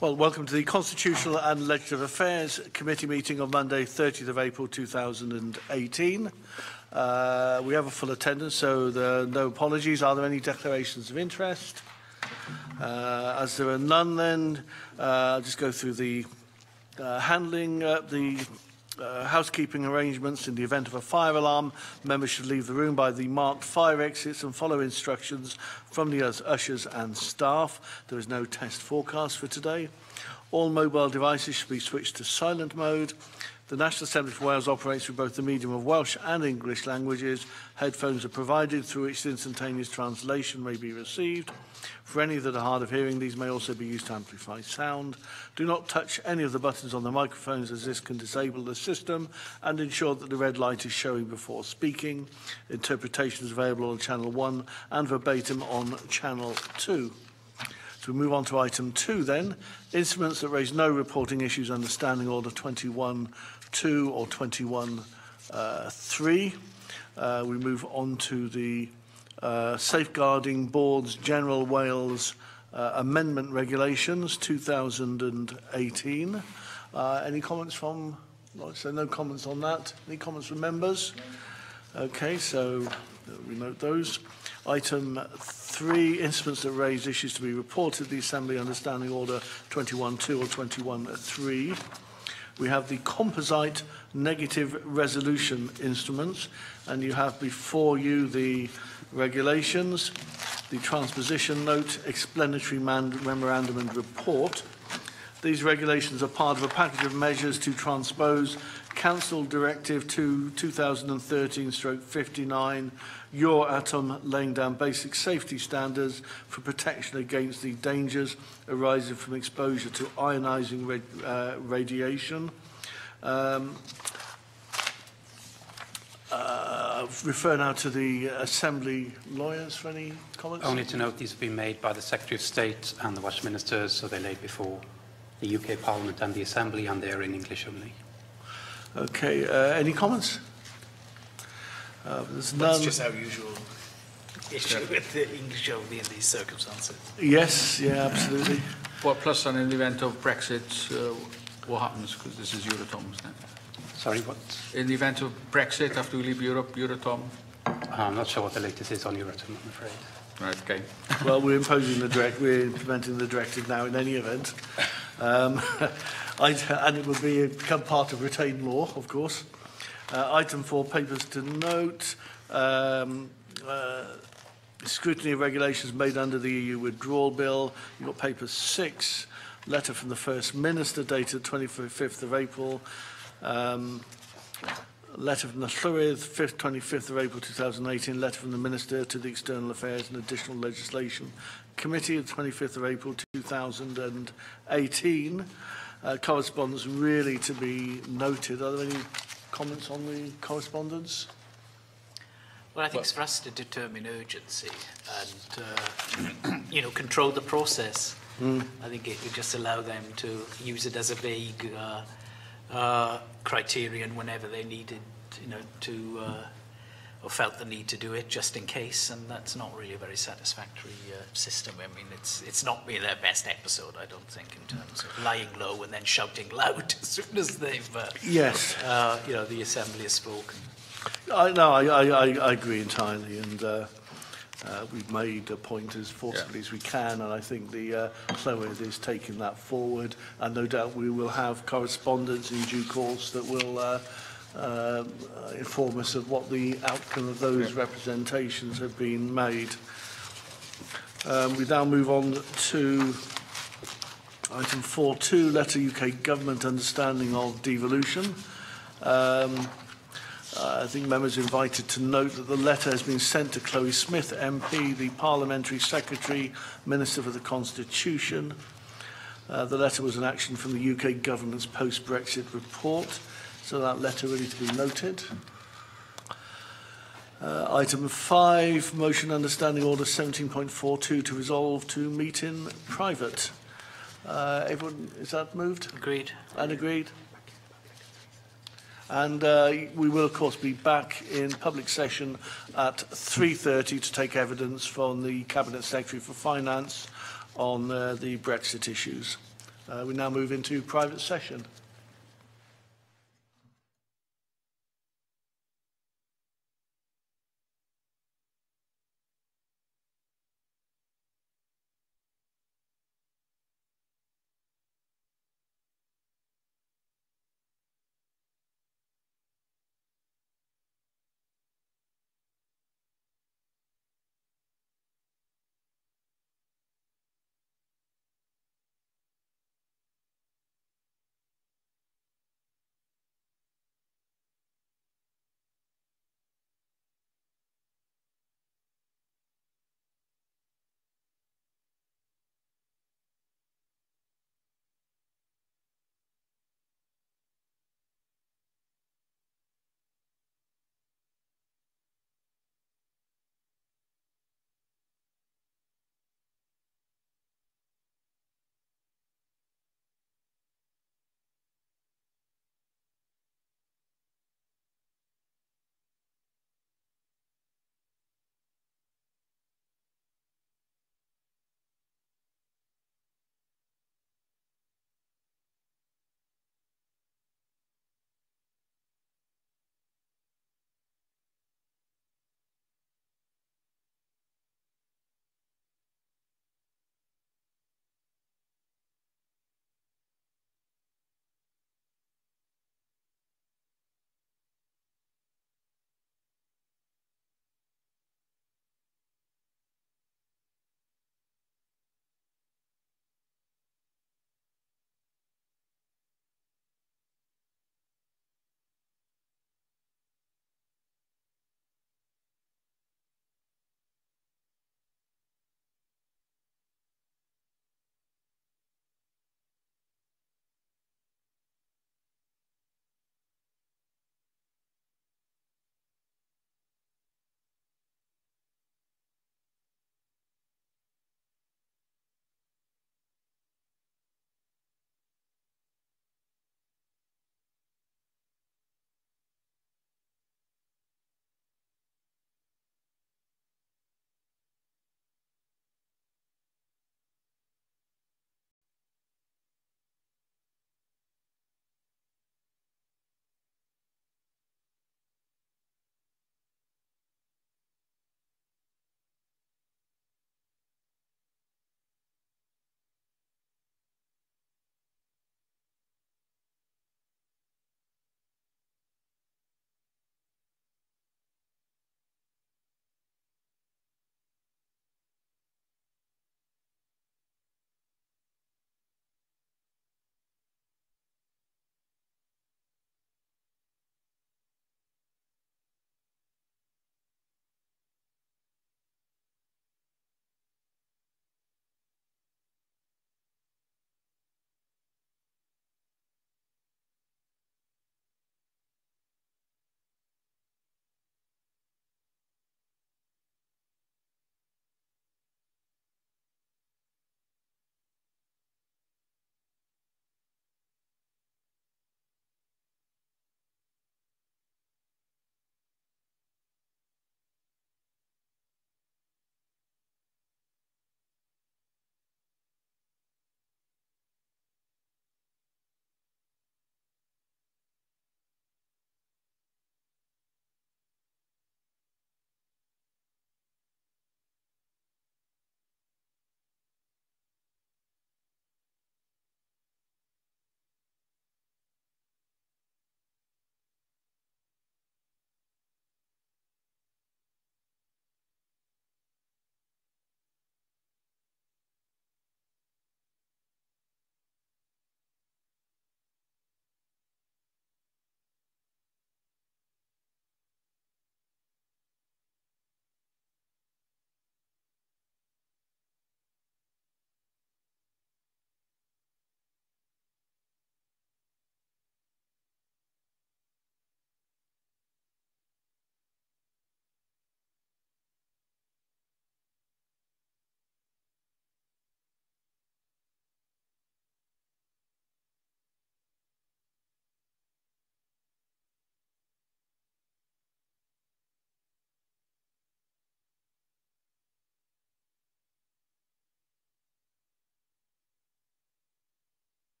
Well, welcome to the Constitutional and Legislative Affairs Committee meeting on Monday, 30th of April 2018. We have a full attendance, so there are no apologies. Are there any declarations of interest? As there are none, then I'll just go through the handling, housekeeping arrangements. In the event of a fire alarm, members should leave the room by the marked fire exits and follow instructions from the ushers and staff. There is no test forecast for today. All mobile devices should be switched to silent mode. The National Assembly for Wales operates with both the medium of Welsh and English languages. Headphones are provided through which instantaneous translation may be received. For any that are hard of hearing, these may also be used to amplify sound. Do not touch any of the buttons on the microphones, as this can disable the system, and ensure that the red light is showing before speaking. Interpretation is available on Channel 1 and verbatim on Channel 2. So we move on to item 2 then. Instruments that raise no reporting issues under Standing Order 21.2 or 21.3. We move on to the Safeguarding Board's General Wales Amendment Regulations 2018. Any comments from, so no comments on that. Any comments from members? Okay, so we note those. Item 3, instruments that raise issues to be reported to the Assembly under Standing Order 21.2 or 21.3. We have the composite negative resolution instruments, and you have before you the regulations, the transposition note, explanatory memorandum and report. These regulations are part of a package of measures to transpose Council Directive 2013/59 Euratom, laying down basic safety standards for protection against the dangers arising from exposure to ionising radiation. Refer now to the Assembly lawyers for any comments. Only to note these have been made by the Secretary of State and the Welsh Ministers, so they lay before the UK Parliament and the Assembly, and they are in English only. Okay, any comments? There's none. That's just our usual issue with the English only in these circumstances. Yes, yeah, absolutely. Well, plus, in the event of Brexit, what happens? Because this is Euratom, isn't it? Sorry, what? In the event of Brexit, after we leave Europe, Euratom? I'm not sure what the latest is on Euratom, I'm afraid. Right, okay. Well, we're implementing the directive now in any event. And it would become part of retained law, of course. Item 4, papers to note. Scrutiny of regulations made under the EU withdrawal bill. You've got paper 6, letter from the First Minister dated 25th of April. Letter from the Llywydd, 25th of April 2018, letter from the Minister to the External Affairs and Additional Legislation Committee of 25th of April 2018. Correspondence really to be noted. Are there any comments on the correspondence? Well, I think it's for us to determine urgency and, control the process. I think it would just allow them to use it as a vague criterion whenever they needed, or felt the need to do it, just in case, and that's not really a very satisfactory system. I mean, it's not been their best episode, I don't think, in terms of lying low and then shouting loud as soon as they've, yes, the Assembly has spoken. I agree entirely, and we've made a point as forcibly as we can, and I think the Llywydd is taking that forward, and no doubt we will have correspondence in due course that will inform us of what the outcome of those representations have been made. We now move on to item 4.2, letter UK Government understanding of devolution. I think members are invited to note that the letter has been sent to Chloe Smith MP, the Parliamentary Secretary, Minister for the Constitution. The letter was an action from the UK Government's post-Brexit report, so that letter really to be noted. Item 5, motion understanding order 17.42 to resolve to meet in private. Everyone, is that moved? Agreed. And agreed? And we will, of course, be back in public session at 3:30 to take evidence from the Cabinet Secretary for Finance on the Brexit issues. We now move into private session.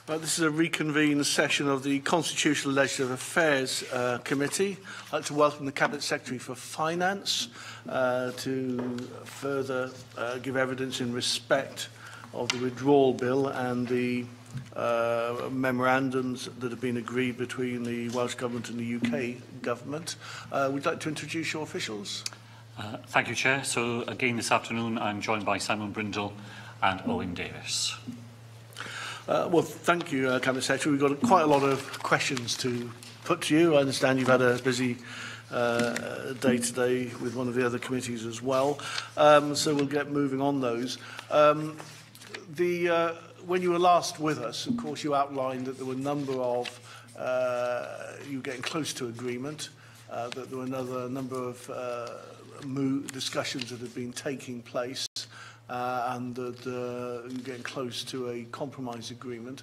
This is a reconvened session of the Constitutional and Legislative Affairs Committee. I'd like to welcome the Cabinet Secretary for Finance to further give evidence in respect of the withdrawal bill and the memorandums that have been agreed between the Welsh Government and the UK Government. We'd like to introduce your officials. Thank you, Chair. So again this afternoon I'm joined by Simon Brindle and Owen Davis. Well, thank you, Cabinet Secretary. We've got quite a lot of questions to put to you. I understand you've had a busy day today with one of the other committees as well. So we'll get moving on those. When you were last with us, of course, you outlined that there were a number of, you were getting close to agreement, that there were another number of discussions that had been taking place, and that you're getting close to a compromise agreement.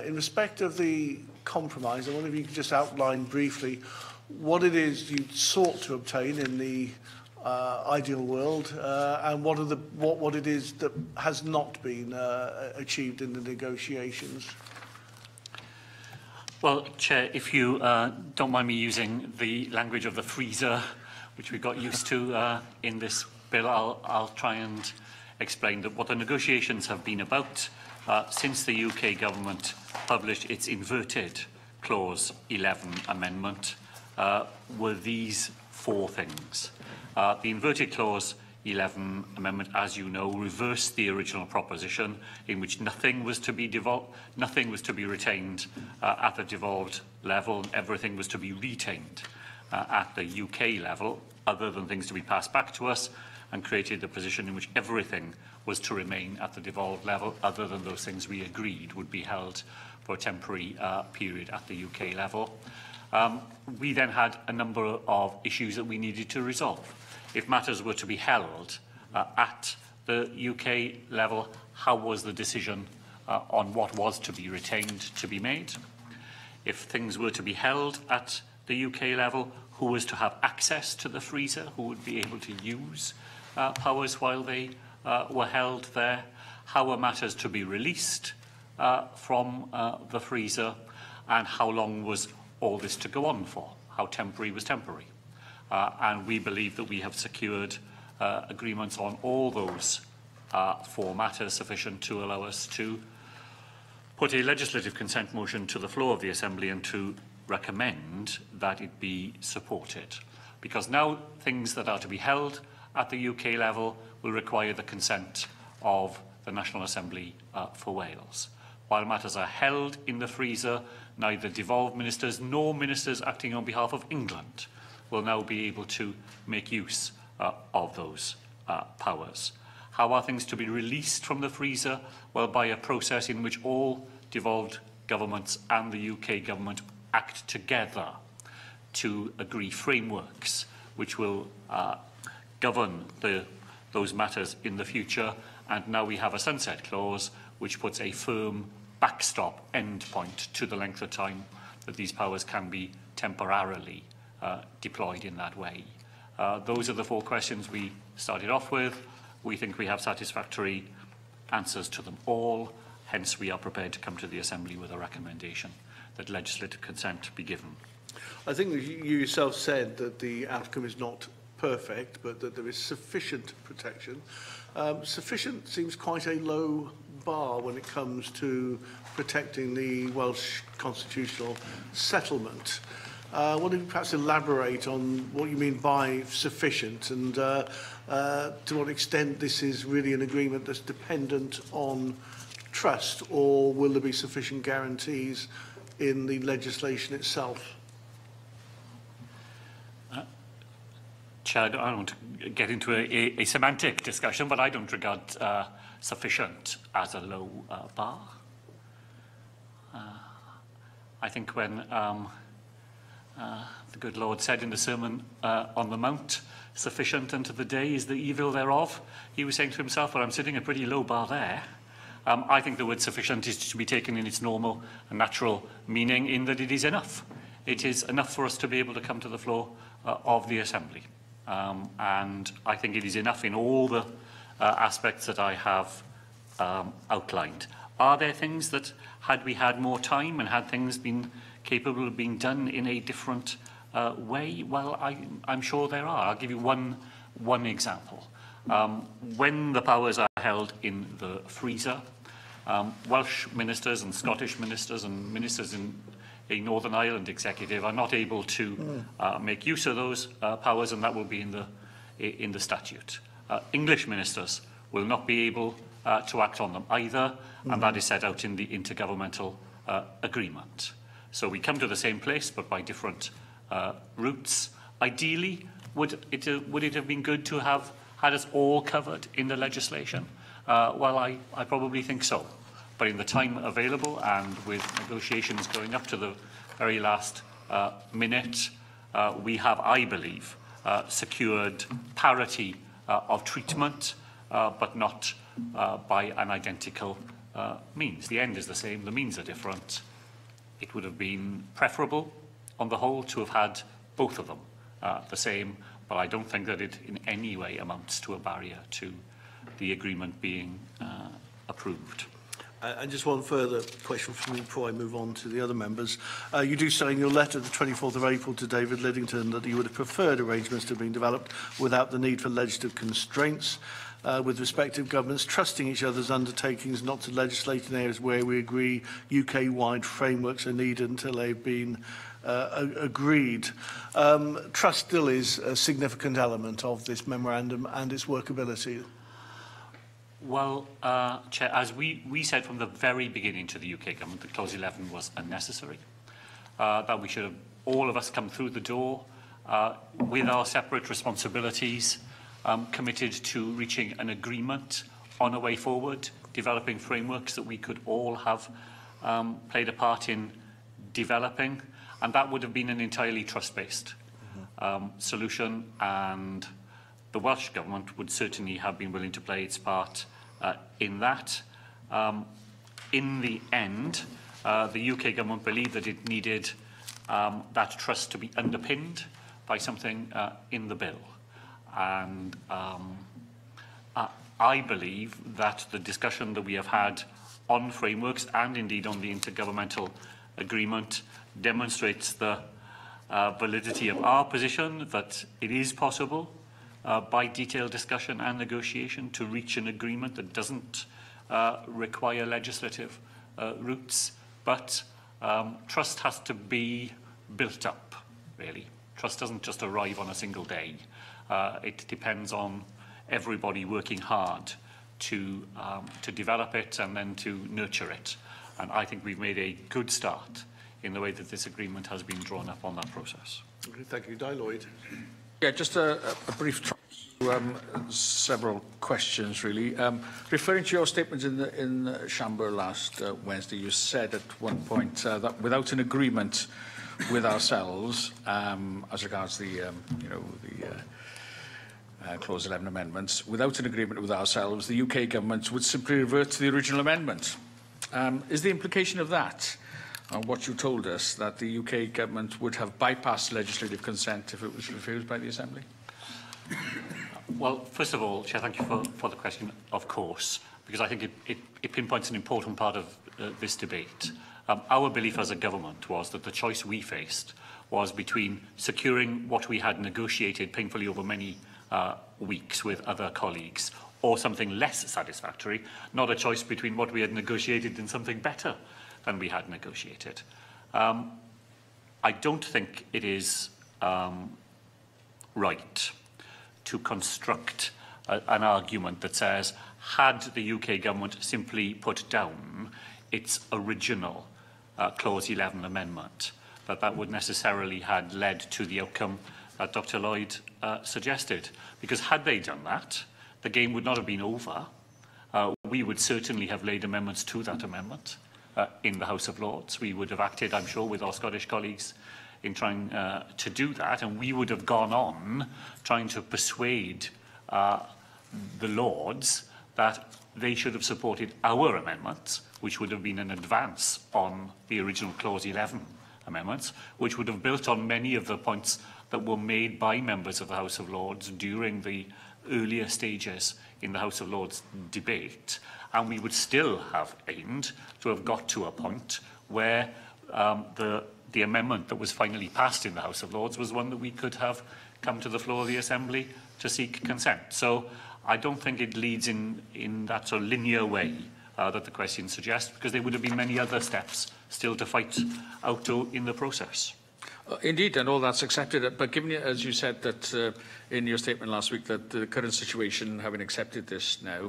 In respect of the compromise, I wonder if you could just outline briefly what it is you sought to obtain in the ideal world, and what it is that has not been achieved in the negotiations. Well, Chair, if you don't mind me using the language of the freezer, which we got used to in this bill, I'll try and explain that what the negotiations have been about since the UK Government published its inverted Clause 11 amendment were these four things. The inverted Clause 11 amendment, as you know, reversed the original proposition in which nothing was to be retained at the devolved level and everything was to be retained at the UK level, other than things to be passed back to us, and created the position in which everything was to remain at the devolved level, other than those things we agreed would be held for a temporary period at the UK level. We then had a number of issues that we needed to resolve. If matters were to be held at the UK level, how was the decision on what was to be retained to be made? If things were to be held at the UK level, who was to have access to the freezer, who would be able to use powers while they were held there? How were matters to be released from the freezer? And how long was all this to go on for? How temporary was temporary? And we believe that we have secured agreements on all those four matters sufficient to allow us to put a legislative consent motion to the floor of the Assembly and to recommend that it be supported. Because now things that are to be held at the UK level will require the consent of the National Assembly for Wales. While matters are held in the freezer, neither devolved ministers nor ministers acting on behalf of England will now be able to make use of those powers. How are things to be released from the freezer? Well, by a process in which all devolved governments and the UK government act together to agree frameworks which will govern those matters in the future. And now we have a sunset clause which puts a firm backstop endpoint to the length of time that these powers can be temporarily deployed in that way. Those are the four questions we started off with. We think we have satisfactory answers to them all. Hence, we are prepared to come to the Assembly with a recommendation that legislative consent be given. I think that you yourself said that the outcome is not perfect, but that there is sufficient protection. Sufficient seems quite a low bar when it comes to protecting the Welsh constitutional settlement. Why don't you perhaps elaborate on what you mean by sufficient, and to what extent this is really an agreement that's dependent on trust, or will there be sufficient guarantees in the legislation itself? Chair, I don't want to get into a semantic discussion, but I don't regard sufficient as a low bar. I think when the good Lord said in the Sermon on the Mount, sufficient unto the day is the evil thereof, he was saying to himself, well, I'm sitting a pretty low bar there. I think the word sufficient is to be taken in its normal and natural meaning, in that it is enough. It is enough for us to be able to come to the floor of the Assembly. And I think it is enough in all the aspects that I have outlined. Are there things that, had we had more time and had things been capable of being done in a different way? Well, I'm sure there are. I'll give you one example. When the powers are held in the freezer, Welsh ministers and Scottish ministers and ministers in a Northern Ireland executive are not able to make use of those powers, and that will be in the statute. English ministers will not be able to act on them either, and that is set out in the intergovernmental agreement. So we come to the same place, but by different routes. Ideally, would it have been good to have had us all covered in the legislation? Well, I probably think so. But in the time available and with negotiations going up to the very last minute, we have, I believe, secured parity of treatment, but not by an identical means. The end is the same, the means are different. It would have been preferable, on the whole, to have had both of them the same, but I don't think that it in any way amounts to a barrier to the agreement being approved. And just one further question from me before I move on to the other members. You do say in your letter of the 24th of April to David Liddington that you would have preferred arrangements to have been developed without the need for legislative constraints, with respective governments trusting each other's undertakings not to legislate in areas where we agree UK-wide frameworks are needed until they've been agreed. Trust still is a significant element of this memorandum and its workability. Well, Chair, as we said from the very beginning to the UK government that Clause 11 was unnecessary, that we should have, all of us, come through the door with our separate responsibilities, committed to reaching an agreement on a way forward, developing frameworks that we could all have played a part in developing, and that would have been an entirely trust-based solution, and the Welsh Government would certainly have been willing to play its part in that. In the end, the UK Government believed that it needed that trust to be underpinned by something in the bill. And I believe that the discussion that we have had on frameworks and indeed on the intergovernmental agreement demonstrates the validity of our position, that it is possible by detailed discussion and negotiation to reach an agreement that doesn't require legislative routes, but trust has to be built up, really. Trust doesn't just arrive on a single day. It depends on everybody working hard to develop it and then to nurture it. And I think we've made a good start in the way that this agreement has been drawn up on that process. Okay, thank you. Di Lloyd. Yeah, just a brief several questions, really. Referring to your statement in Siambr last Wednesday, you said at one point that without an agreement with ourselves, as regards the Clause 11 amendments, without an agreement with ourselves, the UK government would simply revert to the original amendment. Is the implication of that, what you told us, that the UK government would have bypassed legislative consent if it was refused by the Assembly? Well, first of all, Chair, thank you for the question, of course, because I think it pinpoints an important part of this debate. Our belief as a government was that the choice we faced was between securing what we had negotiated painfully over many weeks with other colleagues, or something less satisfactory, not a choice between what we had negotiated and something better than we had negotiated. I don't think it is right to construct an argument that says, had the UK government simply put down its original Clause 11 amendment, that would necessarily have led to the outcome that Dr Lloyd suggested. Because had they done that, the game would not have been over. We would certainly have laid amendments to that amendment in the House of Lords. We would have acted, I'm sure, with our Scottish colleagues in trying to do that, and we would have gone on trying to persuade the Lords that they should have supported our amendments, which would have been an advance on the original Clause 11 amendments, which would have built on many of the points that were made by members of the House of Lords during the earlier stages in the House of Lords debate, and we would still have aimed to have got to a point where the amendment that was finally passed in the House of Lords was one that we could have come to the floor of the Assembly to seek consent. So I don't think it leads in that sort of linear way that the question suggests, because there would have been many other steps still to fight out in the process. Indeed, and all that's accepted. But given, as you said, that in your statement last week, that the current situation, having accepted this now,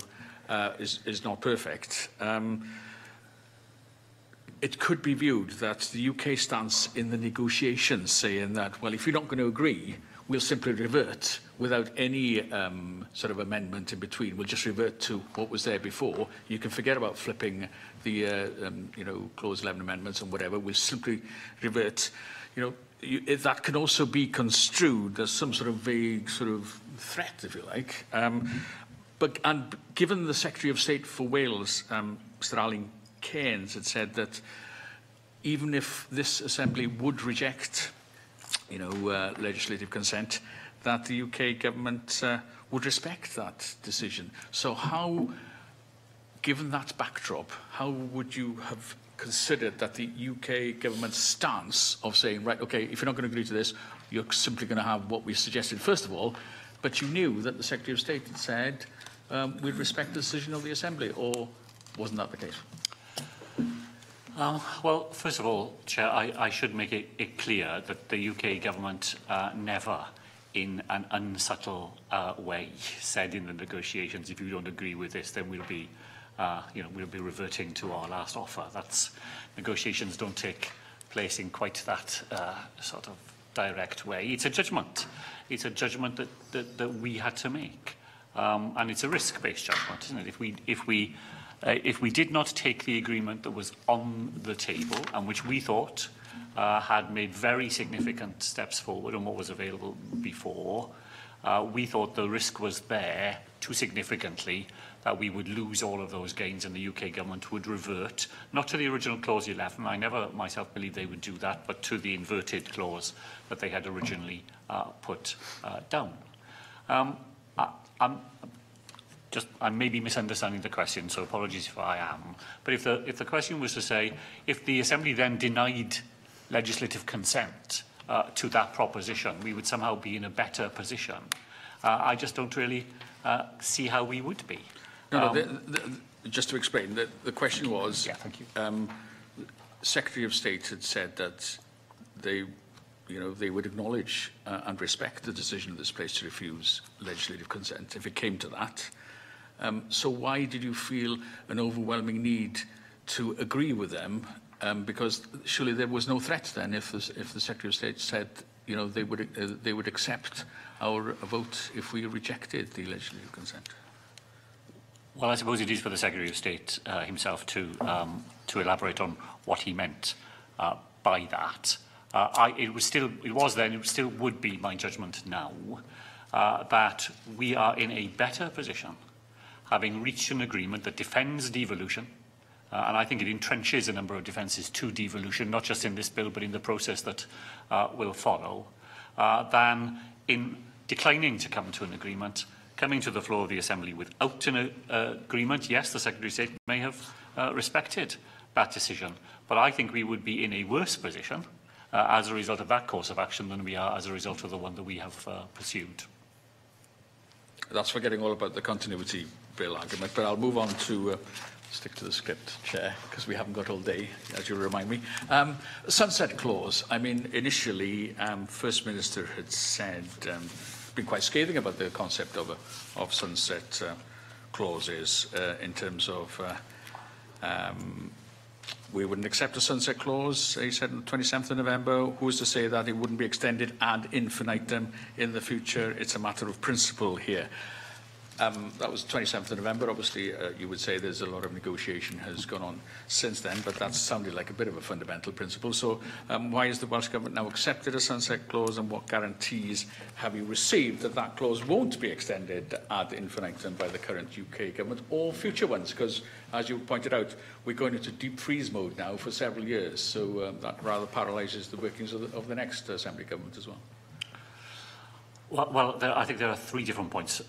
is not perfect, it could be viewed that the UK stance in the negotiations saying that, well, if you're not going to agree, we'll simply revert without any sort of amendment in between. We'll just revert to what was there before. You can forget about flipping the, Clause 11 amendments and whatever. We'll simply revert. That can also be construed as some sort of vague sort of threat, if you like. And given the Secretary of State for Wales, Mr Alan Cairns, had said that even if this Assembly would reject, legislative consent, that the UK government would respect that decision. So how, given that backdrop, how would you have considered that the UK government's stance of saying, right, okay, if you're not going to agree to this, you're simply going to have what we suggested first of all, but you knew that the Secretary of State had said we'd respect the decision of the Assembly, or wasn't that the case? Well, first of all, Chair, I should make it clear that the UK government never, in an unsubtle way, said in the negotiations, if you don't agree with this, then we'll be reverting to our last offer. Negotiations don't take place in quite that sort of direct way. It's a judgment. It's a judgment that we had to make, and it's a risk-based judgment, isn't it? If we did not take the agreement that was on the table and which we thought had made very significant steps forward on what was available before, we thought the risk was there too significantly that we would lose all of those gains and the UK government would revert, not to the original Clause 11, I never myself believed they would do that, but to the inverted clause that they had originally put down. I may be misunderstanding the question, so apologies if I am. But if the question was to say, if the Assembly then denied legislative consent to that proposition, we would somehow be in a better position. I just don't really see how we would be. Just to explain, the question was, yeah, thank you. Secretary of State had said that they would acknowledge and respect the decision of this place to refuse legislative consent if it came to that. So why did you feel an overwhelming need to agree with them? Because surely there was no threat then if the Secretary of State said, they would accept our vote if we rejected the legislative consent. Well, I suppose it is for the Secretary of State himself to elaborate on what he meant by that. It still would be my judgment now that we are in a better position, having reached an agreement that defends devolution, and I think it entrenches a number of defences to devolution, not just in this bill, but in the process that will follow, than in declining to come to an agreement, coming to the floor of the Assembly without an agreement. Yes, the Secretary of State may have respected that decision, but I think we would be in a worse position as a result of that course of action than we are as a result of the one that we have pursued. That's forgetting all about the continuity bill argument, but I'll move on to stick to the script, Chair, because we haven't got all day, as you remind me. Sunset clause. I mean, initially, First Minister had said, been quite scathing about the concept of sunset clauses in terms of we wouldn't accept a sunset clause, he said on the 27th of November. Who's to say that it wouldn't be extended ad infinitum in the future? It's a matter of principle here. That was 27th of November. Obviously, you would say there's a lot of negotiation has gone on since then, but that sounded like a bit of a fundamental principle. So why has the Welsh Government now accepted a sunset clause, and what guarantees have you received that that clause won't be extended ad infinitum by the current UK Government or future ones? Because, as you pointed out, we're going into deep freeze mode now for several years, so that rather paralyses the workings of the next Assembly Government as well. Well, I think there are three different points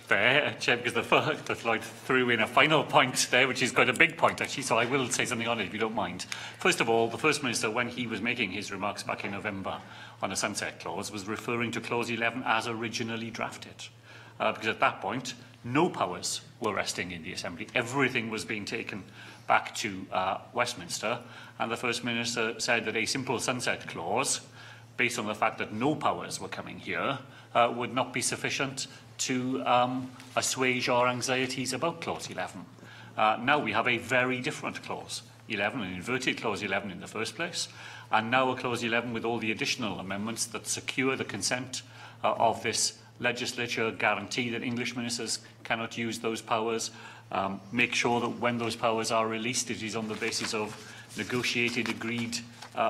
there, Chair, because the first, that Lloyd threw in a final point there, which is quite a big point, actually, so I will say something on it, if you don't mind. First of all, the First Minister, when he was making his remarks back in November on a sunset clause, was referring to Clause 11 as originally drafted, because at that point, no powers were resting in the Assembly. Everything was being taken back to Westminster, and the First Minister said that a simple sunset clause, based on the fact that no powers were coming here, would not be sufficient to assuage our anxieties about Clause 11. Now we have a very different Clause 11, an inverted Clause 11 in the first place, and now a Clause 11 with all the additional amendments that secure the consent of this legislature, guarantee that English ministers cannot use those powers, make sure that when those powers are released, it is on the basis of negotiated, agreed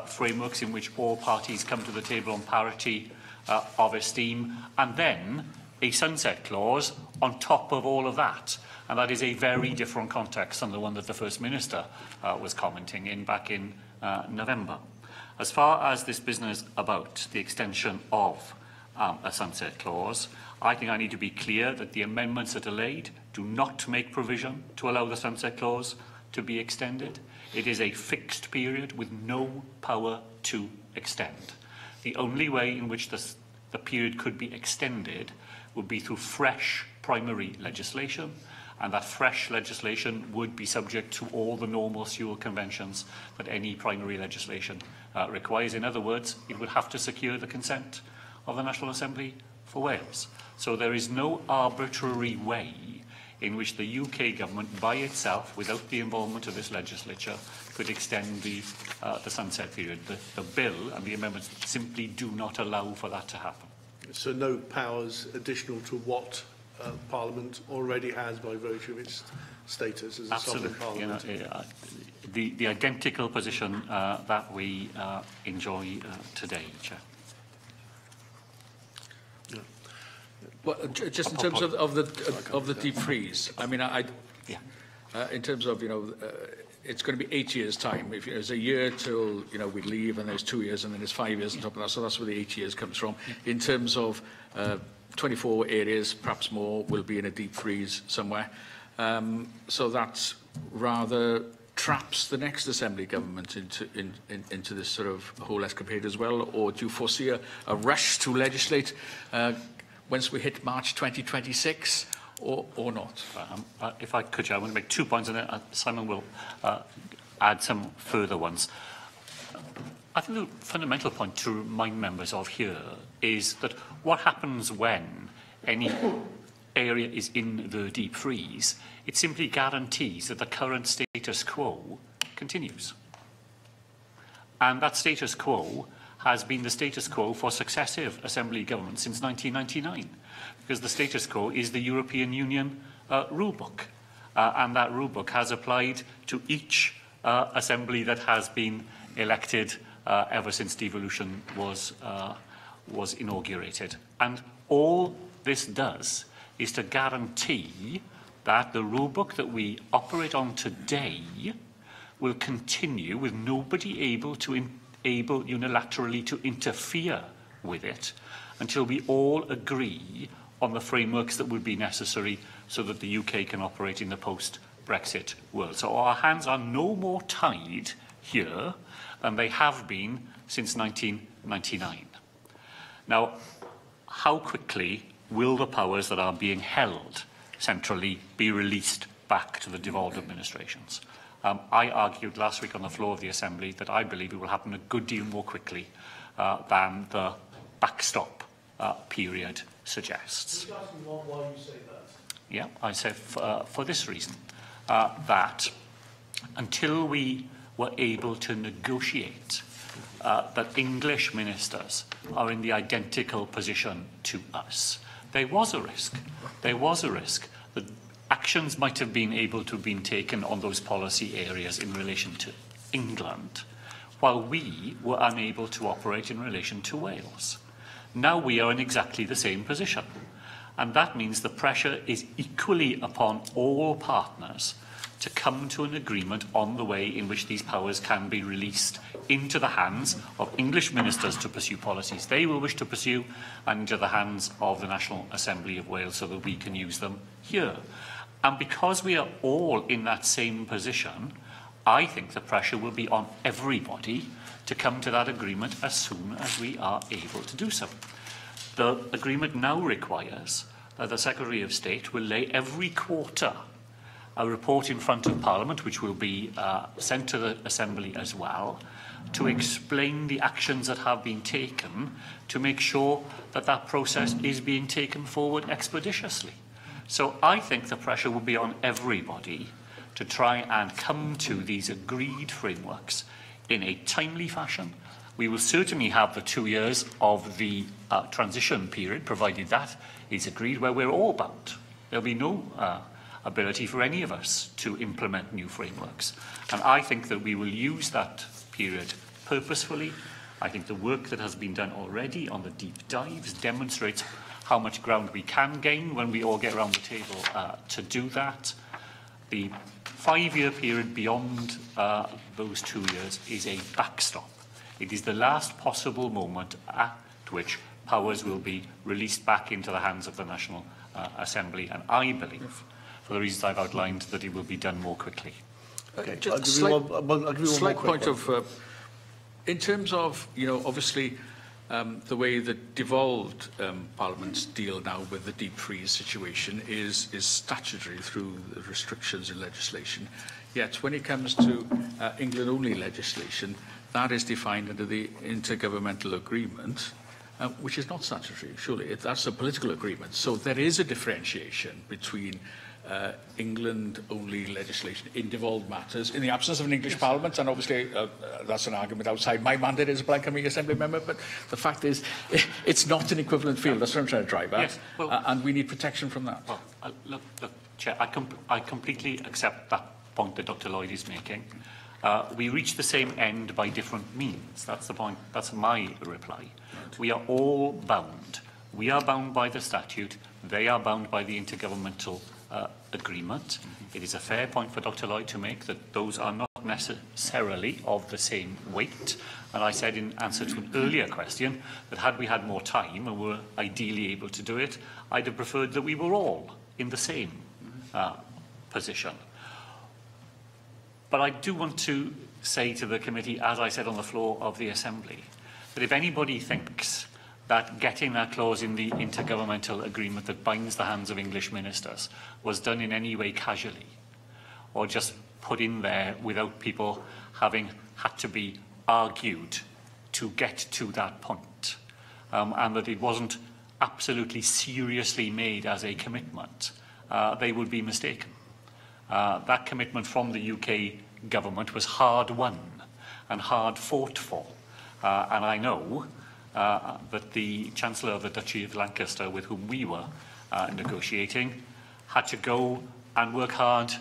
frameworks in which all parties come to the table on parity of esteem, and then a sunset clause on top of all of that. And that is a very different context than the one that the First Minister was commenting in back in November. As far as this business about the extension of a sunset clause, I think I need to be clear that the amendments that are laid do not make provision to allow the sunset clause to be extended. It is a fixed period with no power to extend. The only way in which the period could be extended would be through fresh primary legislation, and that fresh legislation would be subject to all the normal Sewell conventions that any primary legislation requires. In other words, it would have to secure the consent of the National Assembly for Wales. So there is no arbitrary way in which the UK government by itself, without the involvement of this legislature, could extend the sunset period. The bill and the amendments simply do not allow for that to happen. So no powers additional to what Parliament already has by virtue of its status as a sovereign Parliament? The identical position that we enjoy today, Chair. Well, just in terms of the deep freeze, I mean, in terms of, it's going to be 8 years' time. If there's a year till, we leave, and there's 2 years, and then there's 5 years on top of that, so that's where the 8 years comes from. In terms of 24 areas, perhaps more, will be in a deep freeze somewhere. So that rather traps the next Assembly government into this sort of whole escapade as well, or do you foresee a rush to legislate once we hit March 2026, or not? If I could, I want to make 2 points, and then Simon will add some further ones. I think the fundamental point to remind members of here is that what happens when any area is in the deep freeze, it simply guarantees that the current status quo continues. And that status quo has been the status quo for successive Assembly governments since 1999, because the status quo is the European Union rulebook, and that rulebook has applied to each Assembly that has been elected ever since devolution was inaugurated. And all this does is to guarantee that the rulebook that we operate on today will continue with nobody able unilaterally to interfere with it until we all agree on the frameworks that would be necessary so that the UK can operate in the post-Brexit world. So our hands are no more tied here than they have been since 1999. Now, how quickly will the powers that are being held centrally be released back to the devolved administrations? I argued last week on the floor of the Assembly that I believe it will happen a good deal more quickly than the backstop period suggests. Can you ask me why you say that? Yeah, I say for this reason, that until we were able to negotiate that English ministers are in the identical position to us, there was a risk. There was a risk that actions might have been able to have been taken on those policy areas in relation to England, while we were unable to operate in relation to Wales. Now we are in exactly the same position, and that means the pressure is equally upon all partners to come to an agreement on the way in which these powers can be released into the hands of English ministers to pursue policies they will wish to pursue, and into the hands of the National Assembly of Wales so that we can use them here. And because we are all in that same position, I think the pressure will be on everybody to come to that agreement as soon as we are able to do so. The agreement now requires that the Secretary of State will lay every quarter a report in front of Parliament, which will be sent to the Assembly as well, to explain the actions that have been taken to make sure that that process is being taken forward expeditiously. So I think the pressure will be on everybody to try and come to these agreed frameworks in a timely fashion. We will certainly have the 2 years of the transition period, provided that is agreed, where we're all bound. There'll be no ability for any of us to implement new frameworks. And I think that we will use that period purposefully. I think the work that has been done already on the deep dives demonstrates how much ground we can gain when we all get around the table to do that. The 5-year period beyond those 2 years is a backstop. It is the last possible moment at which powers will be released back into the hands of the National Assembly, and I believe, for the reasons I've outlined, that it will be done more quickly. Okay, Just I'll give you one slight more point quick one. of, in terms of, you know, obviously the way the devolved parliaments deal now with the deep freeze situation is statutory through the restrictions in legislation. Yet when it comes to England-only legislation, that is defined under the intergovernmental agreement, which is not statutory, surely. That's a political agreement. So there is a differentiation between England-only legislation in devolved matters in the absence of an English Parliament, and obviously that's an argument outside my mandate as a Plaid Cymru Assembly member, but the fact is it's not an equivalent field. That's what I'm trying to drive at, yes, well, and we need protection from that. Well, look, Chair, I completely accept that point that Dr Lloyd is making. We reach the same end by different means. That's the point. That's my reply. Right. We are all bound. We are bound by the statute. They are bound by the intergovernmental agreement. It is a fair point for Dr Lloyd to make that those are not necessarily of the same weight. And I said in answer to an earlier question that had we had more time and were ideally able to do it, I'd have preferred that we were all in the same position. But I do want to say to the committee, as I said on the floor of the Assembly, that if anybody thinks that getting that clause in the intergovernmental agreement that binds the hands of English ministers was done in any way casually, or just put in there without people having had to be argued to get to that point, and that it wasn't absolutely seriously made as a commitment, they would be mistaken. That commitment from the UK government was hard won and hard fought for, and I know that the Chancellor of the Duchy of Lancaster, with whom we were negotiating, had to go and work hard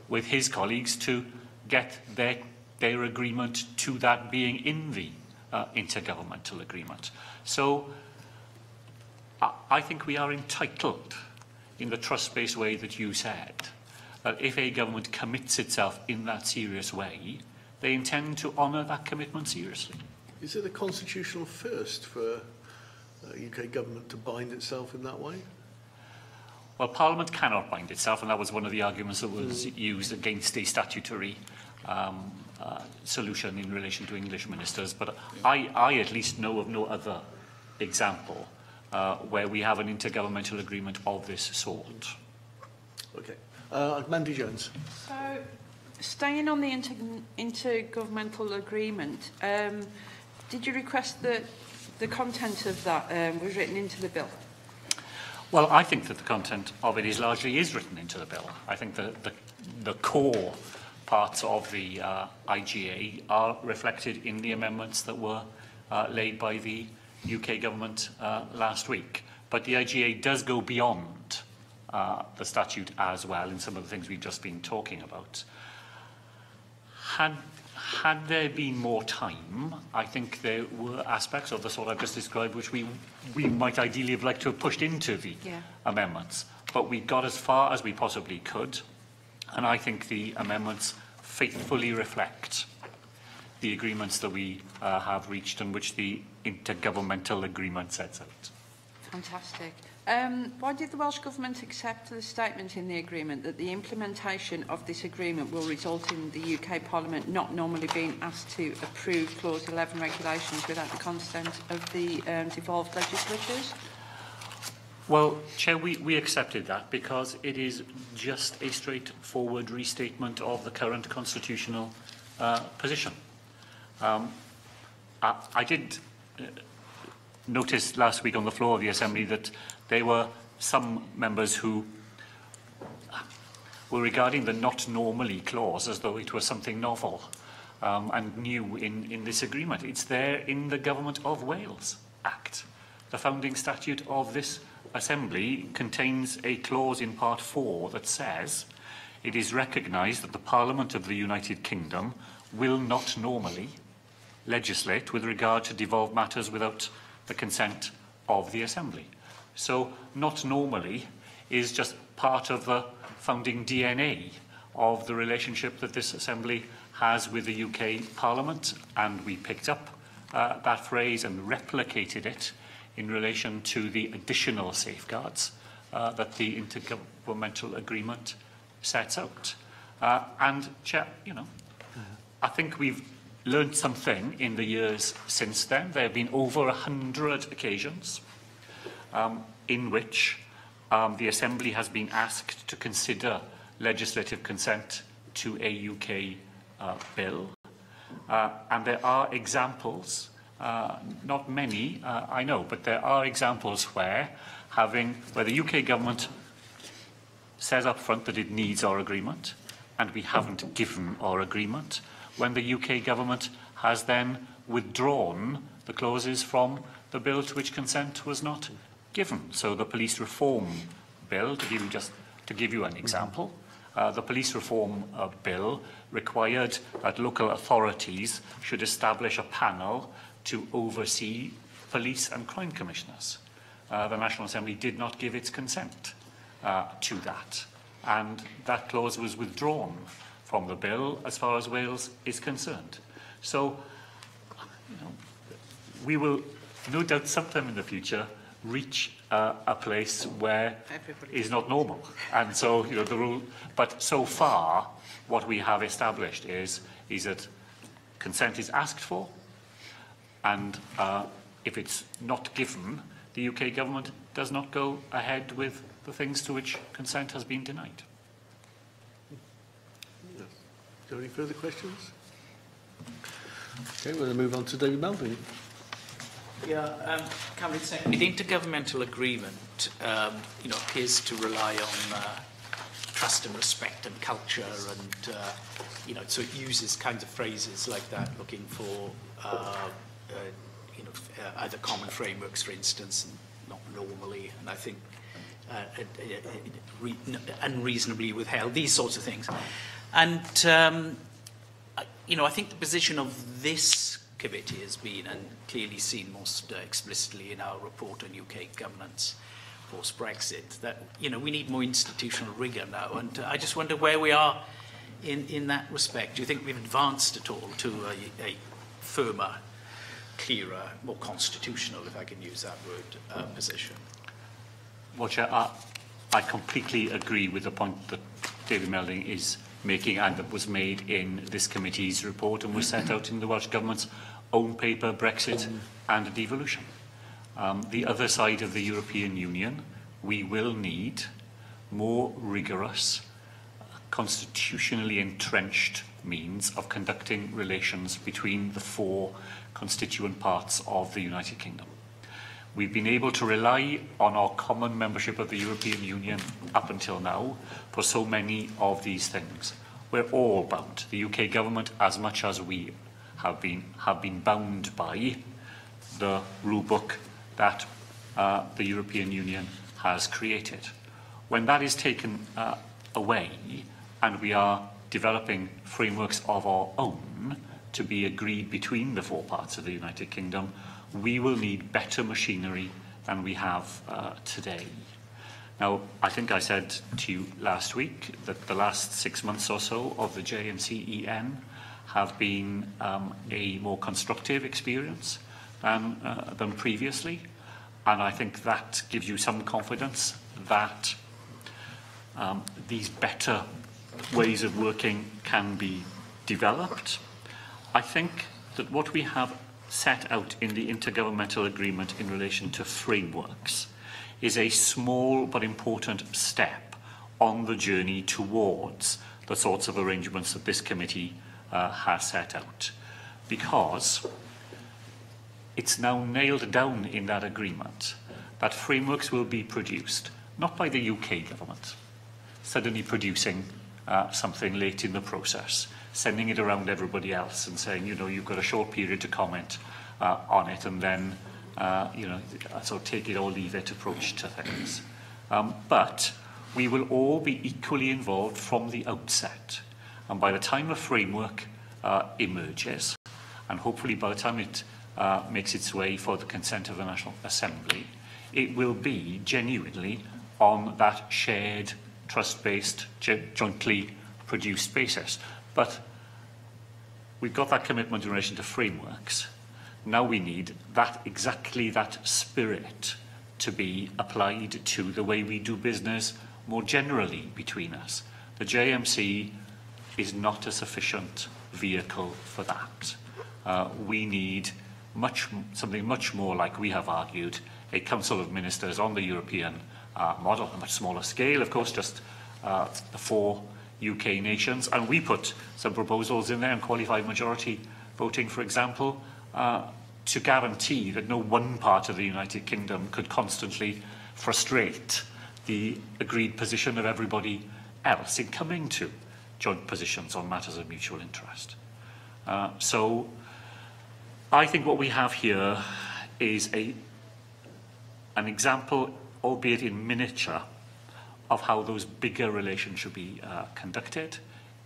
with his colleagues to get their agreement to that being in the intergovernmental agreement. So I think we are entitled, in the trust-based way that you said, that if a government commits itself in that serious way, they intend to honour that commitment seriously. Is it a constitutional first for UK government to bind itself in that way? Well, Parliament cannot bind itself, and that was one of the arguments that was used against a statutory solution in relation to English ministers. But I at least know of no other example where we have an intergovernmental agreement of this sort. Okay. Mandy Jones. So, staying on the intergovernmental agreement, did you request that the content of that was written into the bill? Well, I think that the content of it largely written into the bill. I think the core parts of the IGA are reflected in the amendments that were laid by the UK government last week. But the IGA does go beyond the statute as well in some of the things we've just been talking about. Had there been more time, I think there were aspects of the sort I've just described which we might ideally have liked to have pushed into the amendments. But we got as far as we possibly could. And I think the amendments faithfully reflect the agreements that we have reached and which the intergovernmental agreement sets out. Fantastic. Why did the Welsh Government accept the statement in the agreement that the implementation of this agreement will result in the UK Parliament not normally being asked to approve Clause 11 regulations without the consent of the devolved legislatures? Well, Chair, we accepted that because it is just a straightforward restatement of the current constitutional position. I did notice last week on the floor of the Assembly that there were some members who were regarding the not normally clause as though it was something novel and new in this agreement. It's there in the Government of Wales Act. The founding statute of this Assembly contains a clause in Part 4 that says it is recognised that the Parliament of the United Kingdom will not normally legislate with regard to devolved matters without the consent of the Assembly. So, not normally is just part of the founding DNA of the relationship that this Assembly has with the UK Parliament, and we picked up that phrase and replicated it in relation to the additional safeguards that the intergovernmental agreement sets out. And, Chair, you know, I think we've learned something in the years since then. There have been over 100 occasions in which the Assembly has been asked to consider legislative consent to a UK bill. And there are examples, not many, I know, but there are examples where the UK government says up front that it needs our agreement, and we haven't given our agreement, when the UK government has then withdrawn the clauses from the bill to which consent was not given. So the police reform bill, to give you an example, the police reform bill required that local authorities should establish a panel to oversee police and crime commissioners. The National Assembly did not give its consent to that, and that clause was withdrawn from the bill as far as Wales is concerned. So, you know, we will no doubt sometime in the future reach a place where is not normal. And so, you know, the rule, but so far what we have established is that consent is asked for, and if it's not given, the UK government does not go ahead with the things to which consent has been denied. Are there any further questions? Okay, we're going to move on to David Melvin. Yeah, Cabinet Secretary, the intergovernmental agreement, you know, appears to rely on trust and respect and culture, and you know, so it uses kinds of phrases like that, looking for you know, either common frameworks, for instance, and not normally, and I think unreasonably withheld, these sorts of things. And, you know, I think the position of this committee has been, and clearly seen most explicitly in our report on UK governance post-Brexit, that, you know, we need more institutional rigour now. And I just wonder where we are in that respect. Do you think we've advanced at all to a firmer, clearer, more constitutional, if I can use that word, position? Well, Chair, I completely agree with the point that David Melding is making, and that was made in this committee's report and was set out in the Welsh Government's own paper, Brexit and Devolution. The other side of the European Union, we will need more rigorous, constitutionally entrenched means of conducting relations between the four constituent parts of the United Kingdom. We've been able to rely on our common membership of the European Union up until now for so many of these things. We're all bound, the UK government as much as we have been bound by the rule book that the European Union has created. When that is taken away and we are developing frameworks of our own to be agreed between the four parts of the United Kingdom, we will need better machinery than we have today. Now, I think I said to you last week that the last 6 months or so of the JMCEN have been a more constructive experience than previously. And I think that gives you some confidence that these better ways of working can be developed. I think that what we have set out in the intergovernmental agreement in relation to frameworks is a small but important step on the journey towards the sorts of arrangements that this committee has set out. Because it's now nailed down in that agreement that frameworks will be produced, not by the UK government, suddenly producing something late in the process, sending it around everybody else and saying, you know, you've got a short period to comment on it, and then, you know, sort of take it or leave it approach to things. But we will all be equally involved from the outset. And by the time a framework emerges, and hopefully by the time it makes its way for the consent of the National Assembly, it will be genuinely on that shared, trust-based, jointly produced basis. But we've got that commitment in relation to frameworks. Now we need exactly that spirit to be applied to the way we do business more generally between us. The JMC is not a sufficient vehicle for that. We need something much more like we have argued, a Council of Ministers on the European model, a much smaller scale, of course, just the 4 UK nations. And we put some proposals in there on qualified majority voting, for example, to guarantee that no one part of the United Kingdom could constantly frustrate the agreed position of everybody else in coming to joint positions on matters of mutual interest. So I think what we have here is an example, albeit in miniature, of how those bigger relations should be conducted.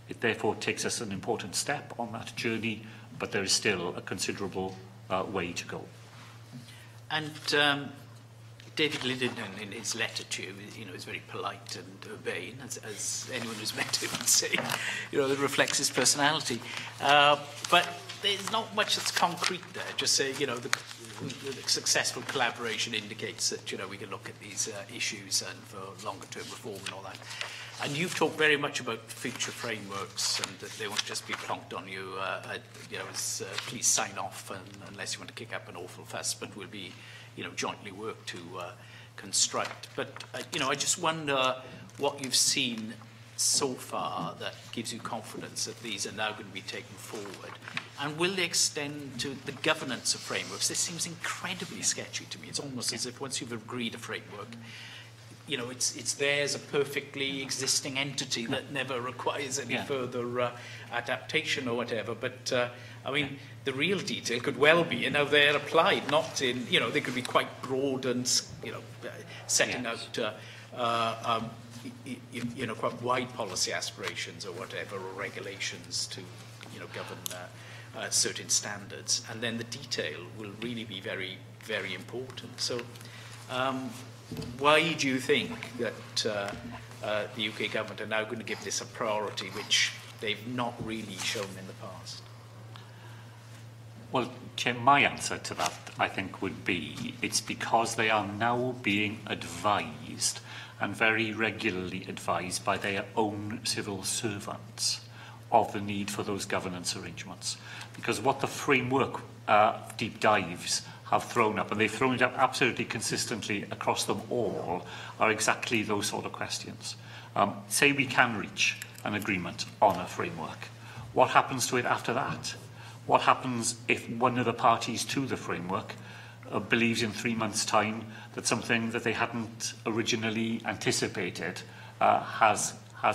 It therefore takes us an important step on that journey, but there is still a considerable way to go. And David Liddon, in his letter to you, is very polite and urbane, as anyone who's met him would say. That reflects his personality. But there's not much that's concrete there. Just say, the successful collaboration indicates that, we can look at these issues and for longer-term reform and all that. And you've talked very much about future frameworks and that they won't just be plonked on you, as please sign off unless you want to kick up an awful fuss, but will be, jointly work to construct. But, I just wonder what you've seen so far that gives you confidence that these are now going to be taken forward. And will they extend to the governance of frameworks? This seems incredibly sketchy to me. It's almost as if once you've agreed a framework, it's there as a perfectly existing entity that never requires any further adaptation or whatever. But, the real detail could well be in how they're applied, not in, they could be quite broad and, setting out, quite wide policy aspirations or whatever, or regulations to, govern certain standards. And then the detail will really be very, very important. So, why do you think that the UK government are now going to give this a priority, which they've not really shown in the past? Well, Chair, my answer to that, I think, would be it's because they are now being advised, and very regularly advised by their own civil servants, of the need for those governance arrangements. Because what the framework deep dives have thrown up, and they've thrown it up absolutely consistently across them all, are exactly those sort of questions. Say we can reach an agreement on a framework. What happens to it after that? What happens if one of the parties to the framework believes in 3 months' time that something that they hadn't originally anticipated has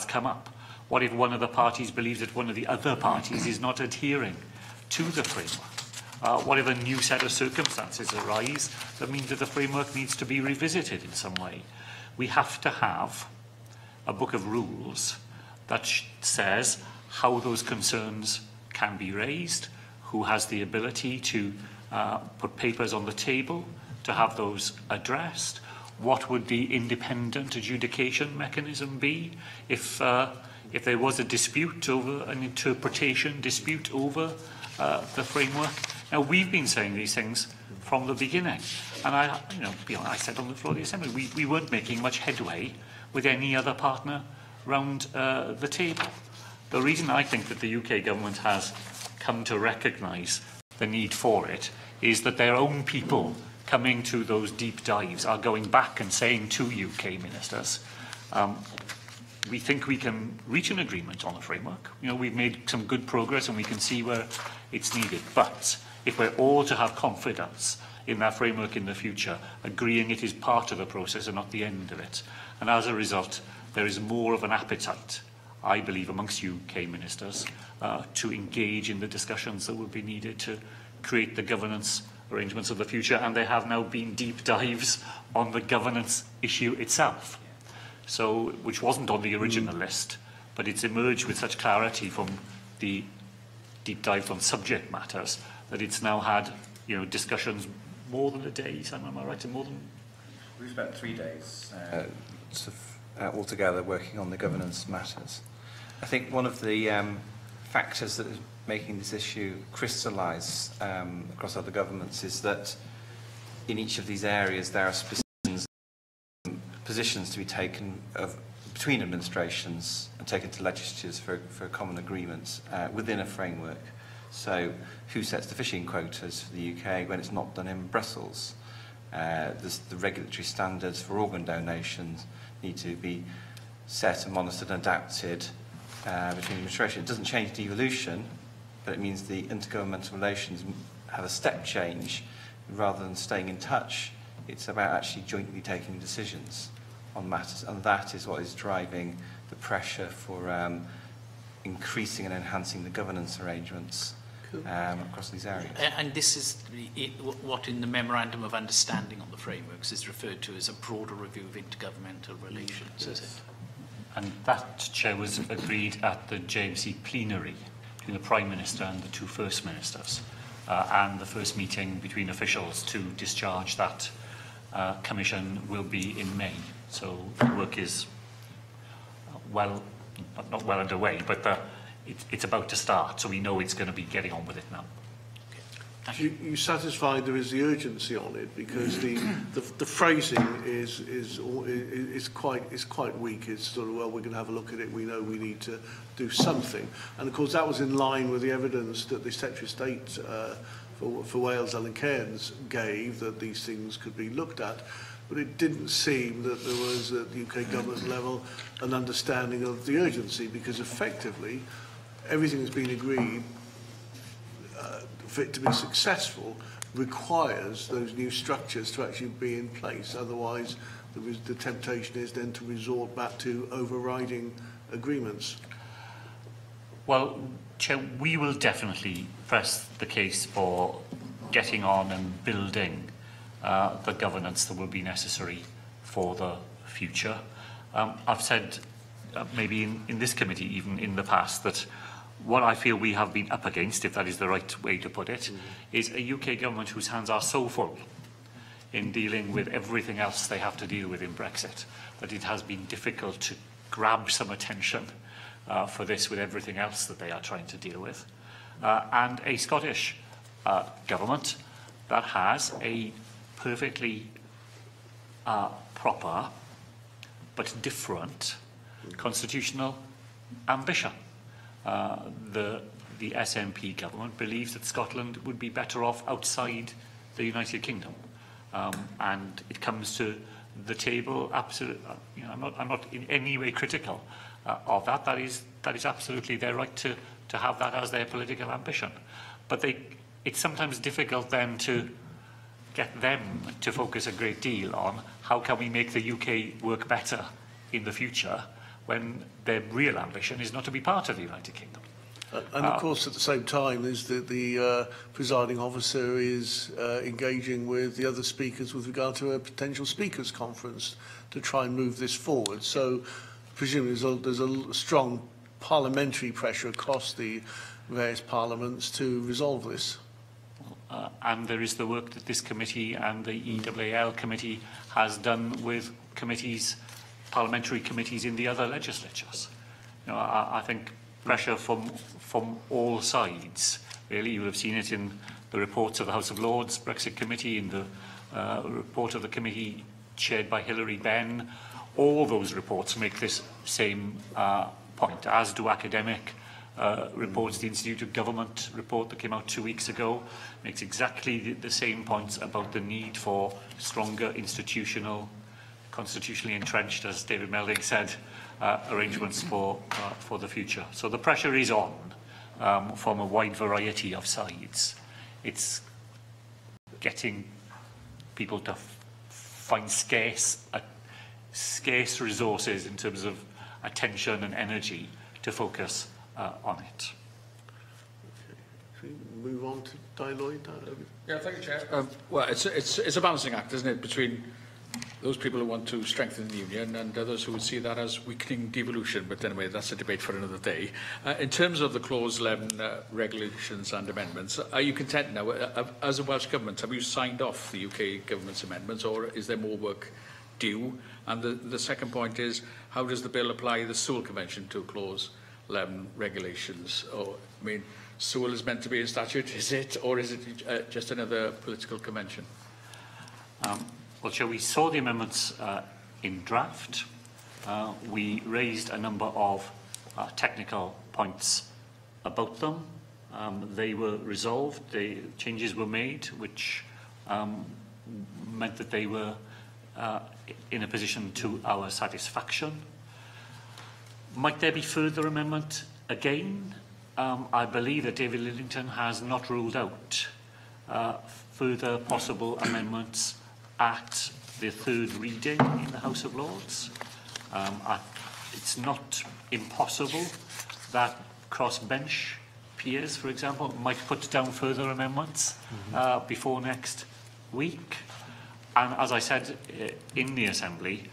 come up? What if one of the parties believes that one of the other parties is not adhering to the framework? What if a new set of circumstances arise that means that the framework needs to be revisited in some way? We have to have a book of rules that says how those concerns can be raised, who has the ability to put papers on the table to have those addressed, what would the independent adjudication mechanism be if there was a dispute over an interpretation dispute over the framework. Now, we've been saying these things from the beginning, and I said on the floor of the Assembly, we weren't making much headway with any other partner round the table. The reason I think that the UK government has come to recognise the need for it is that their own people coming to those deep dives are going back and saying to UK ministers, we think we can reach an agreement on the framework. We've made some good progress and we can see where it's needed. But if we're all to have confidence in that framework in the future, agreeing it is part of the process and not the end of it. And as a result, there is more of an appetite, I believe, amongst UK ministers to engage in the discussions that will be needed to create the governance arrangements of the future. And there have now been deep dives on the governance issue itself, so which wasn't on the original list, but it's emerged with such clarity from the deep dives on subject matters that it's now had discussions more than a day. Am I right? More than we've spent 3 days altogether working on the governance matters. I think one of the factors that is making this issue crystallise across other governments is that in each of these areas there are positions to be taken between administrations and taken to legislatures for a common agreement within a framework. So who sets the fishing quotas for the UK when it's not done in Brussels? The regulatory standards for organ donations need to be set and monitored and adapted between administration. It doesn't change devolution, but it means the intergovernmental relations have a step change. Rather than staying in touch, it's about actually jointly taking decisions on matters, and that is what is driving the pressure for increasing and enhancing the governance arrangements across these areas. And this is what in the Memorandum of Understanding on the frameworks is referred to as a broader review of intergovernmental relations, is it? And that, Chair, was agreed at the JMC plenary between the Prime Minister and the two First Ministers, and the first meeting between officials to discharge that commission will be in May. So the work is not well underway, but it's about to start, so we know it's going to be getting on with it now. You satisfied there is the urgency on it, because the phrasing is quite weak. It's sort of, well, we're going to have a look at it. We know we need to do something, and of course that was in line with the evidence that the Secretary of State for Wales, Ellen Cairns, gave that these things could be looked at. But it didn't seem that there was at the UK government level an understanding of the urgency, because effectively everything that's been agreed for it to be successful requires those new structures to actually be in place. Otherwise, the temptation is then to resort back to overriding agreements. Well, Chair, we will definitely press the case for getting on and building the governance that will be necessary for the future. I've said maybe in this committee, even in the past, that what I feel we have been up against, if that is the right way to put it, is a UK government whose hands are so full in dealing with everything else they have to deal with in Brexit, that it has been difficult to grab some attention for this with everything else that they are trying to deal with. And a Scottish government that has a perfectly proper but different constitutional ambition. The SNP government believes that Scotland would be better off outside the United Kingdom, and it comes to the table absolutely. I'm not in any way critical of that. That is absolutely their right to have that as their political ambition. But it's sometimes difficult then to get them to focus a great deal on how can we make the UK work better in the future, when their real ambition is not to be part of the United Kingdom. And of course, at the same time, is that the presiding officer is engaging with the other speakers with regard to a potential speakers conference to try and move this forward. So, presumably, there's a strong parliamentary pressure across the various parliaments to resolve this. and there is the work that this committee and the EWAL committee has done with committees, parliamentary committees in the other legislatures. You know, I think pressure from all sides. Really, you will have seen it in the reports of the House of Lords Brexit Committee, in the report of the committee chaired by Hilary Benn. All those reports make this same point, as do academic reports. The Institute of Government report that came out 2 weeks ago makes exactly the same points about the need for stronger institutional, constitutionally entrenched, as David Melding said, arrangements for the future. So the pressure is on from a wide variety of sides. It's getting people to find scarce resources in terms of attention and energy to focus on it. Should we move on to Lloyd? Yeah, thank you, Chair. Well, it's a balancing act, isn't it, between those people who want to strengthen the union and others who would see that as weakening devolution. But anyway, that's a debate for another day. In terms of the Clause 11 regulations and amendments, are you content now, as a Welsh Government, have you signed off the UK Government's amendments, or is there more work due? And the second point is, how does the bill apply the Sewell Convention to Clause 11 regulations? Or, I mean, Sewell is meant to be a statute, is it? Or is it just another political convention? Well, Chair, we saw the amendments in draft. We raised a number of technical points about them. They were resolved. The changes were made, which meant that they were in a position to our satisfaction. Might there be further amendment again? I believe that David Lidington has not ruled out further possible amendments at the third reading in the House of Lords. It's not impossible that cross-bench peers, for example, might put down further amendments before next week. And as I said in the Assembly,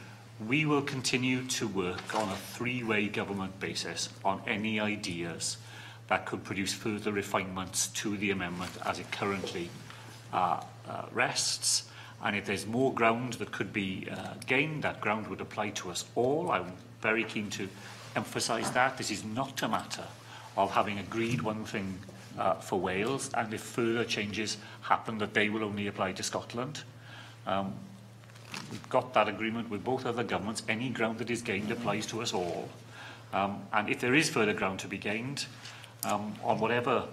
we will continue to work on a three-way government basis on any ideas that could produce further refinements to the amendment as it currently rests. And if there's more ground that could be gained, that ground would apply to us all. I'm very keen to emphasise that. This is not a matter of having agreed one thing for Wales, and if further changes happen, that they will only apply to Scotland. We've got that agreement with both other governments. Any ground that is gained applies to us all. And if there is further ground to be gained, on wherever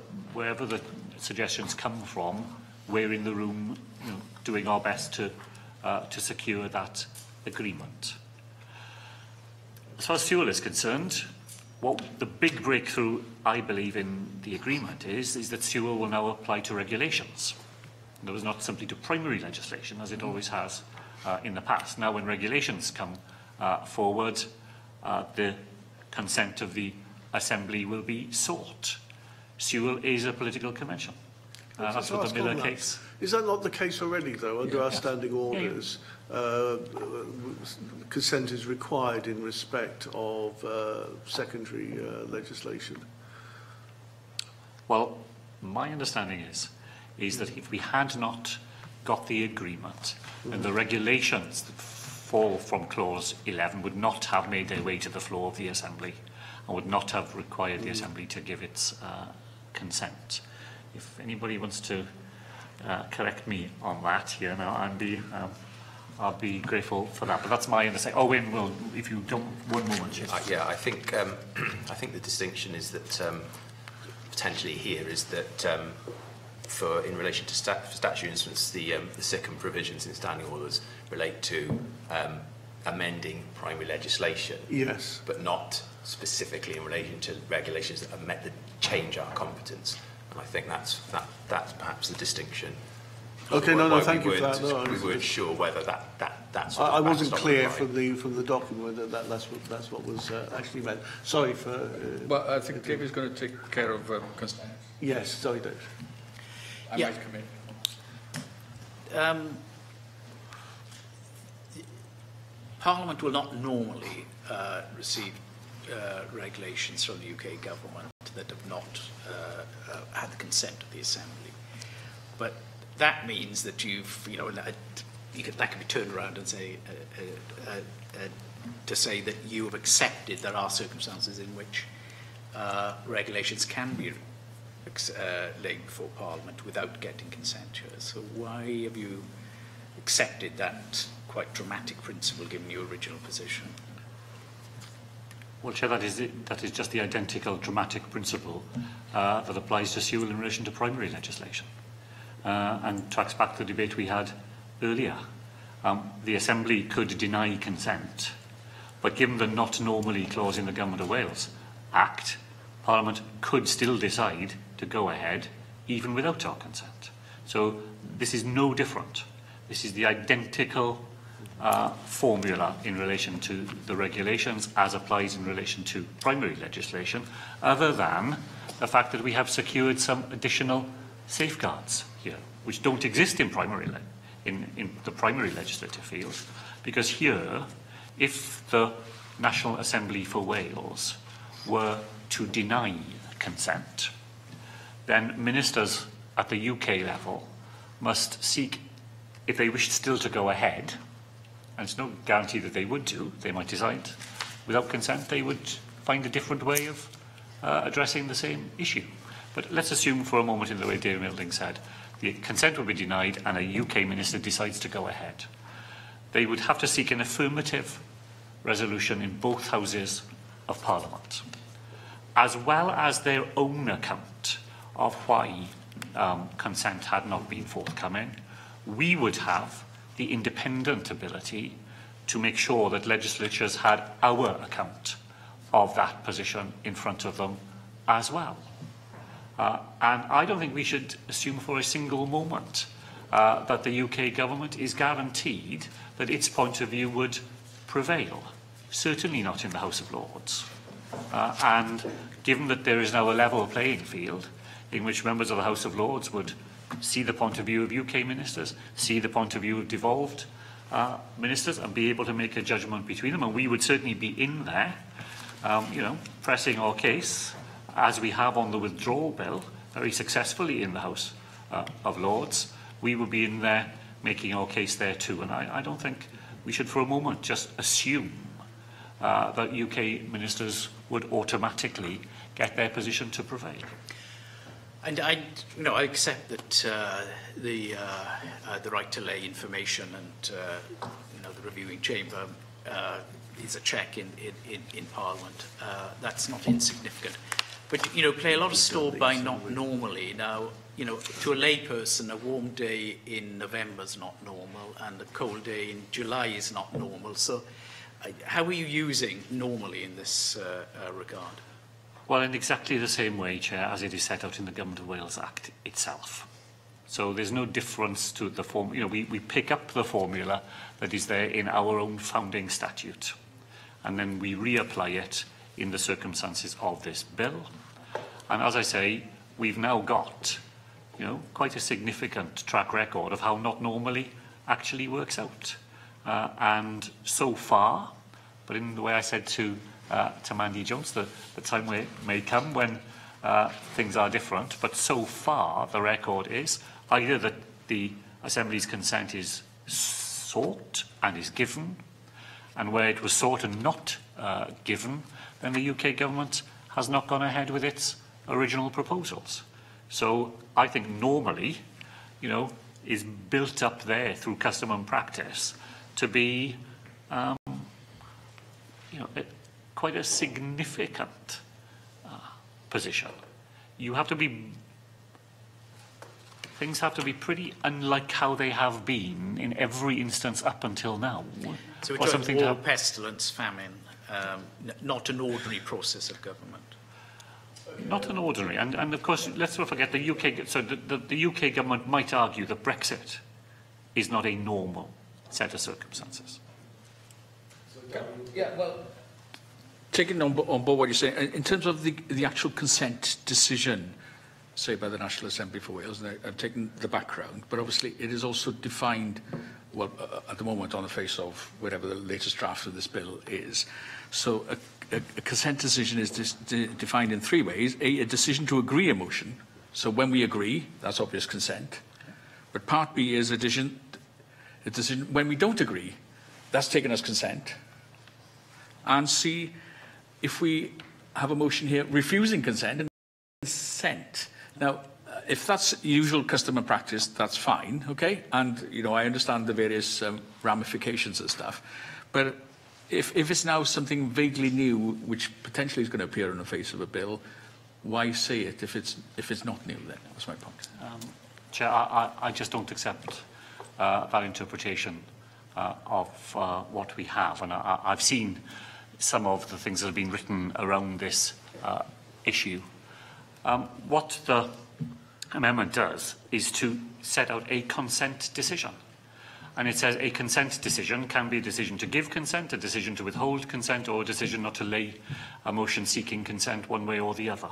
the suggestions come from, we're in the room, you know, doing our best to secure that agreement. As far as fuel is concerned, what the big breakthrough, I believe, in the agreement is that fuel will now apply to regulations. There was not simply to primary legislation, as it always has in the past. Now, when regulations come forward, the consent of the Assembly will be sought. Sewell is a political convention. That's what the Miller case. Is that not the case already, though, under our standing orders? Consent is required in respect of secondary legislation. Well, my understanding is that if we had not got the agreement, then the regulations that fall from Clause 11 would not have made their way to the floor of the Assembly and would not have required the Assembly to give its consent. If anybody wants to correct me on that here now, I'll be grateful for that. But that's my understanding. Owen, will, if you don't, one moment. Yeah, I think the distinction is that potentially here is that in relation to statute instruments, the SICM provisions in standing orders relate to amending primary legislation. Yes. But not specifically in relation to regulations that are meant to change our competence. And I think that's perhaps the distinction. Okay, no, thank you for that. No, we weren't sure whether that's. I wasn't clear from the document that's what was actually meant. Sorry for. Well, I think David's going to take care of consent. Yes, sorry, Dave. I might come in. Parliament will not normally receive regulations from the UK government that have not had the consent of the Assembly. but that means that you've, that can be turned around and say, to say that you have accepted there are circumstances in which regulations can be laid before Parliament without getting consent. So why have you accepted that quite dramatic principle given your original position? Well, Chair, that is just the identical dramatic principle that applies to Sewell in relation to primary legislation, and tracks back to the debate we had earlier. The Assembly could deny consent, but given the not normally clause in the Government of Wales Act, Parliament could still decide to go ahead even without our consent. So this is no different. This is the identical formula in relation to the regulations as applies in relation to primary legislation, other than the fact that we have secured some additional safeguards here, which don't exist in in the primary legislative field, because here, if the National Assembly for Wales were to deny consent, then ministers at the UK level must seek, if they wished still to go ahead, and it's no guarantee that they would do, they might decide without consent they would find a different way of addressing the same issue. But let's assume for a moment, in the way David Milding said, the consent will be denied and a UK minister decides to go ahead. They would have to seek an affirmative resolution in both houses of Parliament, as well as their own account of why consent had not been forthcoming. We would have the independent ability to make sure that legislatures had our account of that position in front of them as well. And I don't think we should assume for a single moment that the UK government is guaranteed that its point of view would prevail. Certainly not in the House of Lords. And given that there is now a level playing field in which members of the House of Lords would see the point of view of UK ministers, see the point of view of devolved ministers, and be able to make a judgment between them, and we would certainly be in there, pressing our case, as we have on the withdrawal bill, very successfully in the House of Lords. We would be in there making our case there too, and I don't think we should for a moment just assume that UK ministers would automatically get their position to prevail. And I accept that the right to lay information and the reviewing chamber is a check in Parliament. That's not insignificant. But play a lot of store by not normally. Now, to a layperson, a warm day in November is not normal, and a cold day in July is not normal. So, how are you using normally in this regard? Well, in exactly the same way, Chair, as it is set out in the Government of Wales Act itself. So there's no difference to the form. We pick up the formula that is there in our own founding statute, and then we reapply it in the circumstances of this bill. And as I say, we've now got, quite a significant track record of how not normally actually works out. And so far, but in the way I said to Mandy Jones, the time may come when things are different, but so far the record is either that the Assembly's consent is sought and is given, and where it was sought and not given, then the UK government has not gone ahead with its original proposals. So I think normally, is built up there through custom and practice to be, quite a significant position. Things have to be pretty unlike how they have been in every instance up until now. So we're talking war, pestilence, famine, not an ordinary process of government. Not an ordinary, and of course, let's not forget the UK. So the UK government might argue that Brexit is not a normal set of circumstances. Yeah, well, taking on board what you're saying, in terms of the actual consent decision, say by the National Assembly for Wales, and I've taken the background, but obviously it is also defined, well, at the moment on the face of whatever the latest draft of this bill is. So a consent decision is defined in three ways. A decision to agree a motion. So when we agree, that's obvious consent. But Part B is a decision when we don't agree, that's taken as consent. And C, if we have a motion here refusing consent and consent. Now, if that's usual custom and practice, that's fine, okay? And, you know, I understand the various ramifications and stuff. But if it's now something vaguely new, which potentially is going to appear on the face of a bill, why say it if it's not new then? That's my point. Chair, I just don't accept that interpretation of what we have. And I've seen some of the things that have been written around this issue. What the amendment does is to set out a consent decision. And it says a consent decision can be a decision to give consent, a decision to withhold consent, or a decision not to lay a motion seeking consent one way or the other.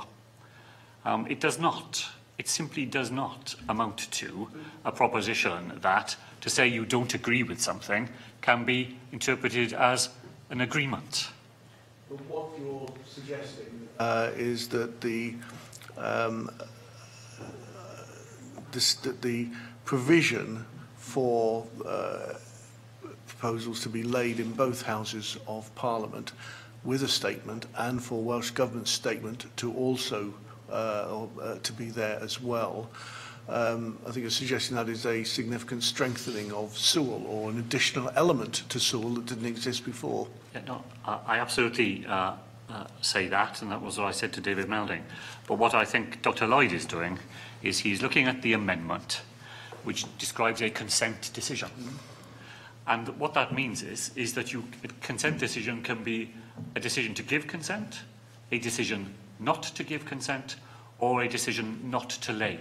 It does not. It simply does not amount to a proposition that to say you don't agree with something can be interpreted as an agreement. But what you're suggesting is that the provision for proposals to be laid in both houses of Parliament with a statement, and for Welsh Government's statement to also to be there as well. I think you're suggesting that is a significant strengthening of Sewell, or an additional element to Sewell that didn't exist before. Yeah, no, I absolutely say that, and that was what I said to David Melding. But what I think Dr. Lloyd is doing is he's looking at the amendment, which describes a consent decision. And what that means is that a consent decision can be a decision to give consent, a decision not to give consent, or a decision not to lay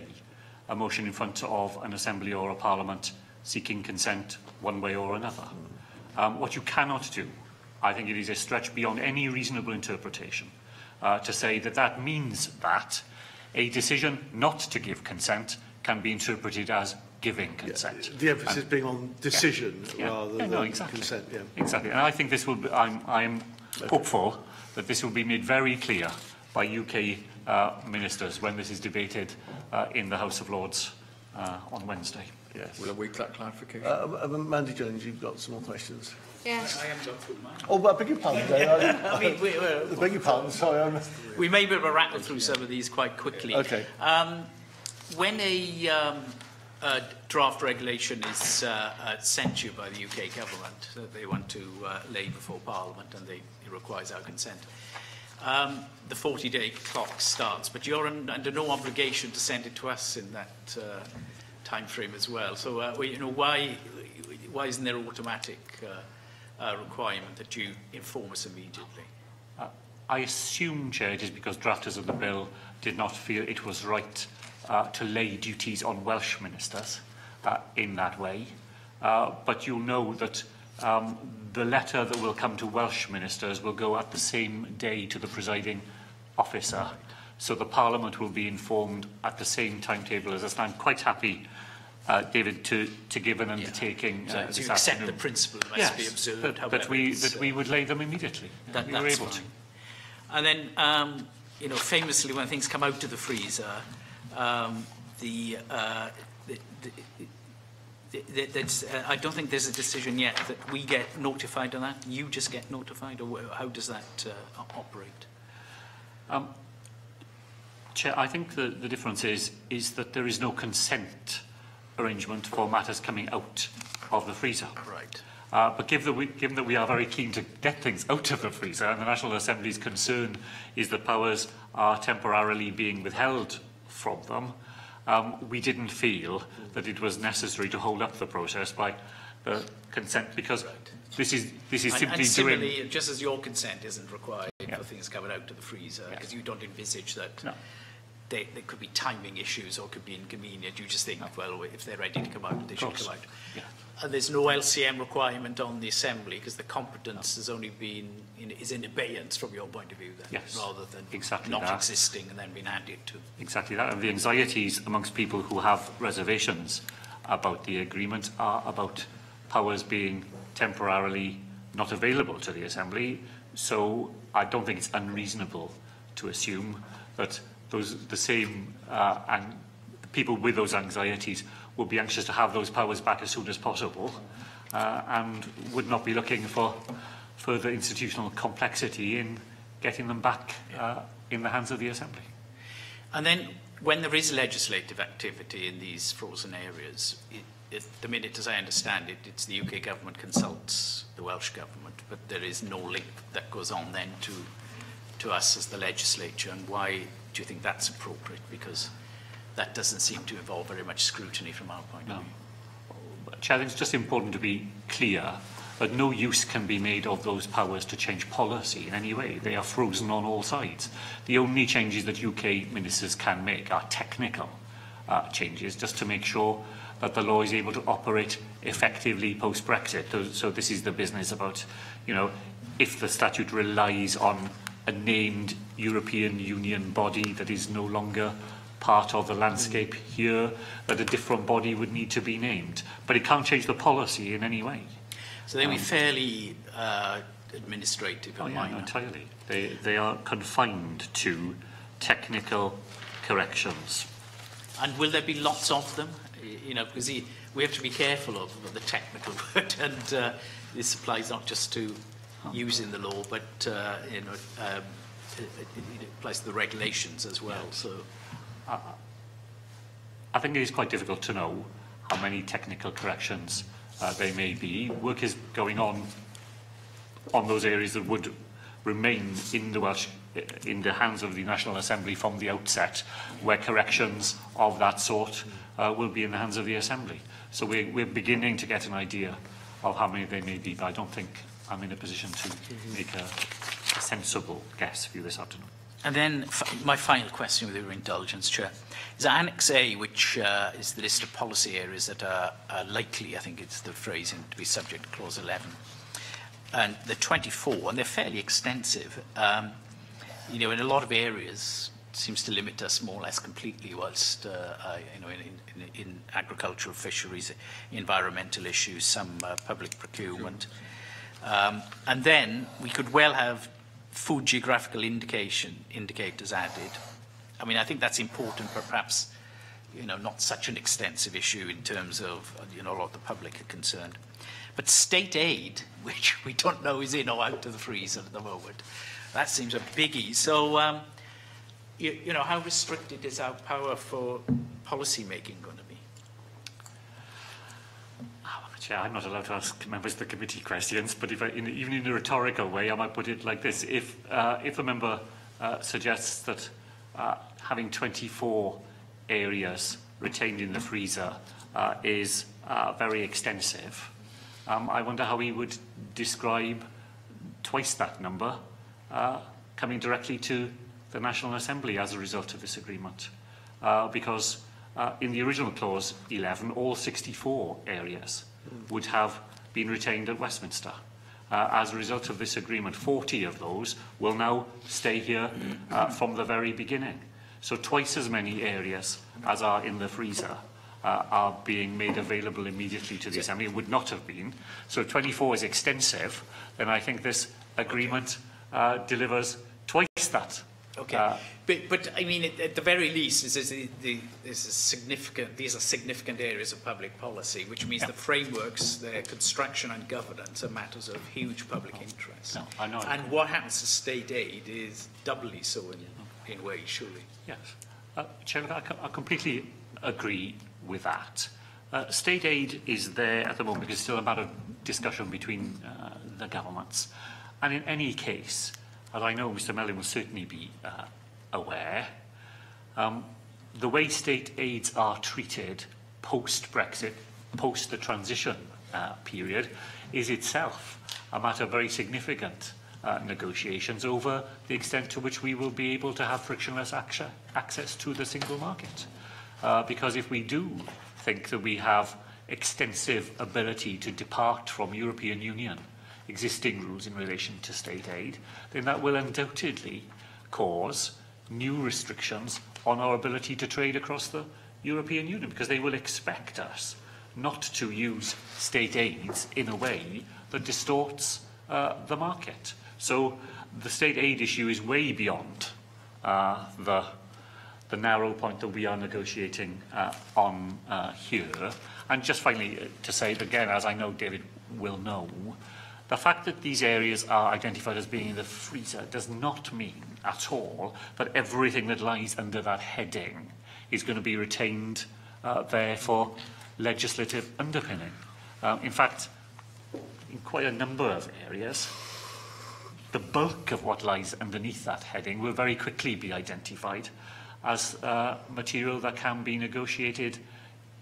a motion in front of an assembly or a parliament seeking consent one way or another. What you cannot do, I think it is a stretch beyond any reasonable interpretation, to say that that means that a decision not to give consent can be interpreted as giving consent. Yeah, the emphasis being on decision rather than exactly. consent. Yeah. Exactly, and I think this will be, I'm hopeful that this will be made very clear by UK ministers when this is debated in the House of Lords on Wednesday. Yes. We'll await that clarification. Mandy Jones, you've got some more questions. Yes. I haven't gone through mine. Oh, but I beg your pardon, Dave. I beg your pardon, sorry. We may be able to rattle through some of these quite quickly. Okay. When a draft regulation is sent to you by the UK government that they want to lay before Parliament, and it requires our consent, the 40-day clock starts, but you're under no obligation to send it to us in that time frame as well. So, you know, why isn't there automatic requirement that you inform us immediately? I assume, Chair, it is because drafters of the bill did not feel it was right to lay duties on Welsh ministers in that way. But you'll know that the letter that will come to Welsh ministers will go at the same day to the presiding officer. So the Parliament will be informed at the same timetable as us. And I'm quite happy, David, to give an undertaking So this you accept afternoon. the principle must be observed. That we would lay them immediately. That, we were that's able fine. And then, you know, famously when things come out of the freezer, I don't think there's a decision yet that we get notified on that. You just get notified, or how does that operate? Chair, I think the difference is that there is no consent arrangement for matters coming out of the freezer. Right. But given that we are very keen to get things out of the freezer, and the National Assembly's concern is that powers are temporarily being withheld from them, we didn't feel that it was necessary to hold up the process by the consent, because this is simply and similarly, doing... just as your consent isn't required Yeah. for things coming out of the freezer, because Yeah. you don't envisage that No. there could be timing issues or could be inconvenient. You just think, well, if they're ready to come out, they should course. come out. Yeah. And there's no LCM requirement on the Assembly, because the competence has only been is in abeyance from your point of view, then, Yes, rather than exactly not that. existing and then being handed to. Exactly that. And the anxieties amongst people who have reservations about the agreement are about powers being temporarily not available to the Assembly. So I don't think it's unreasonable to assume that the same and people with those anxieties would be anxious to have those powers back as soon as possible, and would not be looking for further institutional complexity in getting them back in the hands of the Assembly. And then, when there is legislative activity in these frozen areas, the minute, as I understand it, it's the UK government consults the Welsh government, but there is no link that goes on then to us as the legislature. And why do you think that's appropriate? Because that doesn't seem to involve very much scrutiny from our point of view. Chair, I think it's just important to be clear that no use can be made of those powers to change policy in any way. They are frozen on all sides. The only changes that UK ministers can make are technical changes, just to make sure that the law is able to operate effectively post-Brexit. So this is the business about, you know, if the statute relies on a named European Union body that is no longer part of the landscape here, that a different body would need to be named. But it can't change the policy in any way. So they were fairly administrative and minor. No, entirely. They are confined to technical corrections. And will there be lots of them? You know, because we have to be careful of the technical word, and this applies not just to using the law, but you know, it applies to the regulations as well. So, I think it is quite difficult to know how many technical corrections there may be. Work is going on those areas that would remain in the hands of the National Assembly from the outset, where corrections of that sort will be in the hands of the Assembly. So we're beginning to get an idea of how many they may be, but I don't think I'm in a position to make a sensible guess for you this afternoon. and then my final question, with your indulgence, Chair, is Annex A, which is the list of policy areas that are likely, I think it's the phrasing, to be subject to Clause 11. And the 24, and they're fairly extensive. You know, in a lot of areas, it seems to limit us more or less completely, whilst, you know, in agricultural, fisheries, environmental issues, some public procurement. And then we could well have food geographical indicators added. I mean, I think that's important, but perhaps, you know, not such an extensive issue in terms of, you know, a lot of the public are concerned. But state aid, which we don't know is in or out of the freezer at the moment, that seems a biggie. So, you know, how restricted is our power for policy making going to be? Chair, I'm not allowed to ask members of the committee questions, but if even in a rhetorical way, I might put it like this. If a member suggests that having 24 areas retained in the freezer is very extensive, I wonder how he would describe twice that number coming directly to the National Assembly as a result of this agreement. Because in the original clause 11, all 64 areas would have been retained at Westminster. As a result of this agreement, 40 of those will now stay here from the very beginning. So twice as many areas as are in the freezer are being made available immediately to the Assembly. It would not have been. So if 24 is extensive, then I think this agreement delivers twice that. Okay, but I mean, at the very least, these are significant areas of public policy, which means the frameworks, their construction and governance are matters of huge public interest. No, I know. And what happens to state aid is doubly so in ways, surely. Yes. Chair, I completely agree with that. State aid is there at the moment because it's still a matter of discussion between the governments. And in any case, as I know Mr Mellon will certainly be aware, the way state aids are treated post-Brexit, post the transition period, is itself a matter of very significant negotiations over the extent to which we will be able to have frictionless access to the single market. Because if we do think that we have extensive ability to depart from European Union existing rules in relation to state aid, then that will undoubtedly cause new restrictions on our ability to trade across the European Union, because they will expect us not to use state aids in a way that distorts the market. So the state aid issue is way beyond the the narrow point that we are negotiating on here. And just finally to say that, again, as I know David will know, the fact that these areas are identified as being in the freezer does not mean at all that everything that lies under that heading is going to be retained there for legislative underpinning. In fact, in quite a number of areas, the bulk of what lies underneath that heading will very quickly be identified as material that can be negotiated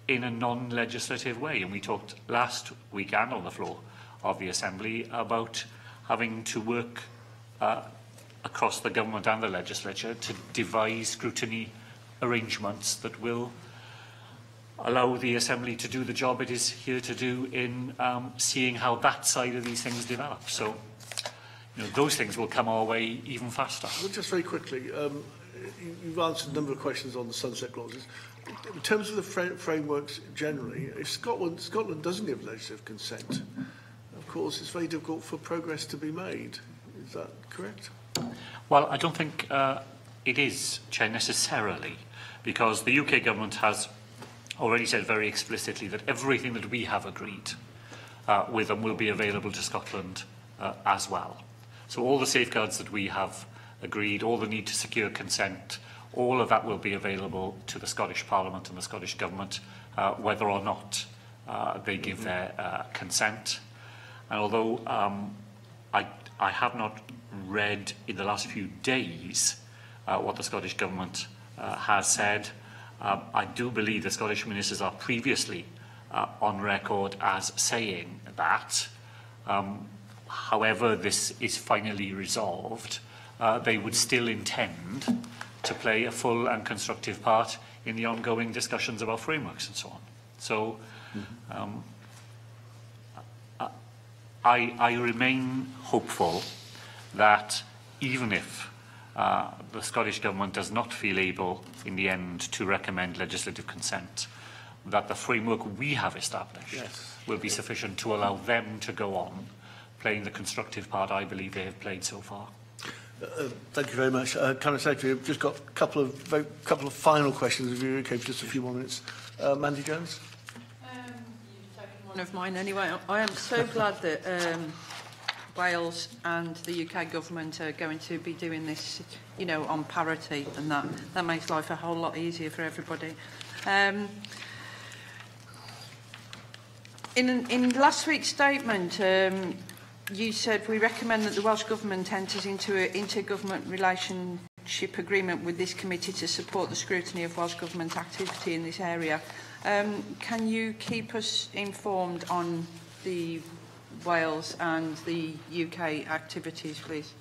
in a non-legislative way. And we talked last week and on the floor of the Assembly about having to work across the government and the legislature to devise scrutiny arrangements that will allow the Assembly to do the job it is here to do in seeing how that side of these things develop. So, you know, those things will come our way even faster. Well, just very quickly, you've answered a number of questions on the sunset clauses. In terms of the frameworks generally, if Scotland doesn't give legislative consent, of course, it's very difficult for progress to be made. Is that correct? Well, I don't think it is, Chair, necessarily, because the UK government has already said very explicitly that everything that we have agreed with them will be available to Scotland as well. So all the safeguards that we have agreed, all the need to secure consent, all of that will be available to the Scottish Parliament and the Scottish Government, whether or not they give their consent. And although I have not read in the last few days what the Scottish Government has said, I do believe the Scottish ministers are previously on record as saying that, however this is finally resolved, they would still intend to play a full and constructive part in the ongoing discussions about frameworks and so on. So I remain hopeful that even if the Scottish Government does not feel able in the end to recommend legislative consent, that the framework we have established will be sufficient to allow them to go on playing the constructive part I believe they have played so far. Thank you very much. Cabinet Secretary, I've just got a couple of final questions, if you're okay for just a few more minutes. Mandy Jones? You've taken one of mine anyway. I am so glad that Wales and the UK government are going to be doing this, you know, on parity, and that makes life a whole lot easier for everybody. In last week's statement, you said we recommend that the Welsh Government enters into an intergovernment relationship agreement with this committee to support the scrutiny of Welsh Government activity in this area. Can you keep us informed on the Wales and the UK activities, please?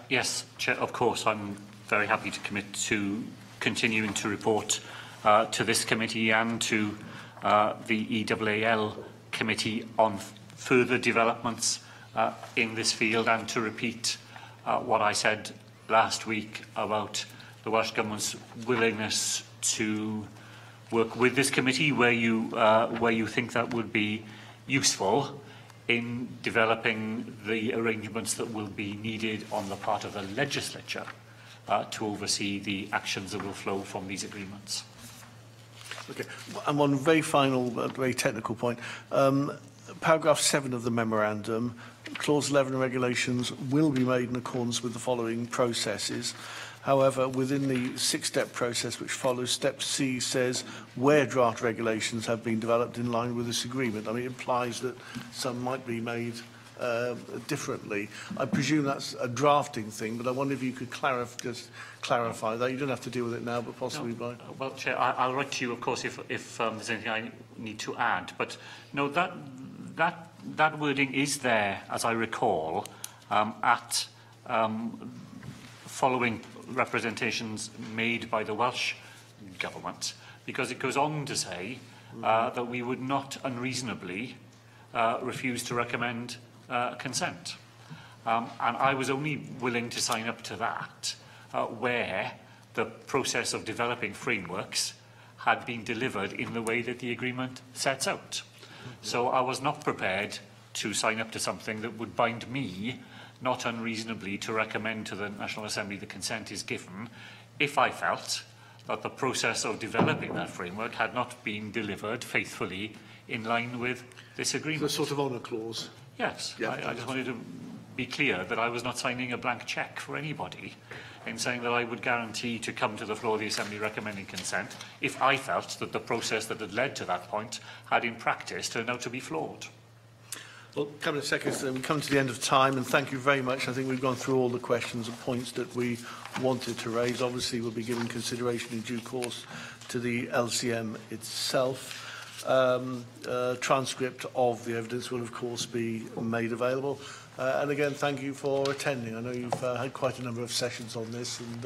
Yes, Chair, of course. I'm very happy to commit to continuing to report to this committee and to the EAAL committee on further developments in this field, and to repeat what I said last week about the Welsh Government's willingness to work with this committee where you think that would be useful in developing the arrangements that will be needed on the part of the legislature to oversee the actions that will flow from these agreements. Okay, and one very final, very technical point. Paragraph 7 of the memorandum, clause 11 of regulations will be made in accordance with the following processes. However, within the 6-step process which follows, step C says where draft regulations have been developed in line with this agreement. I mean, it implies that some might be made differently. I presume that's a drafting thing, but I wonder if you could just clarify that. You don't have to deal with it now, but possibly by... Well, Chair, I'll write to you, of course, if there's anything I need to add. But no, that wording is there, as I recall, at following representations made by the Welsh Government, because it goes on to say that we would not unreasonably refuse to recommend consent. And I was only willing to sign up to that where the process of developing frameworks had been delivered in the way that the agreement sets out. So I was not prepared to sign up to something that would bind me not unreasonably to recommend to the National Assembly the consent is given if I felt that the process of developing that framework had not been delivered faithfully in line with this agreement. The sort of honour clause. Yes, Yeah. I just wanted to be clear that I was not signing a blank cheque for anybody in saying that I would guarantee to come to the floor of the Assembly recommending consent if I felt that the process that had led to that point had in practice turned out to be flawed. Well, Cabinet Secretary, we come to the end of time, and thank you very much. I think we've gone through all the questions and points that we wanted to raise. Obviously, we'll be giving consideration in due course to the LCM itself. Transcript of the evidence will, of course, be made available. And again, thank you for attending. I know you've had quite a number of sessions on this, and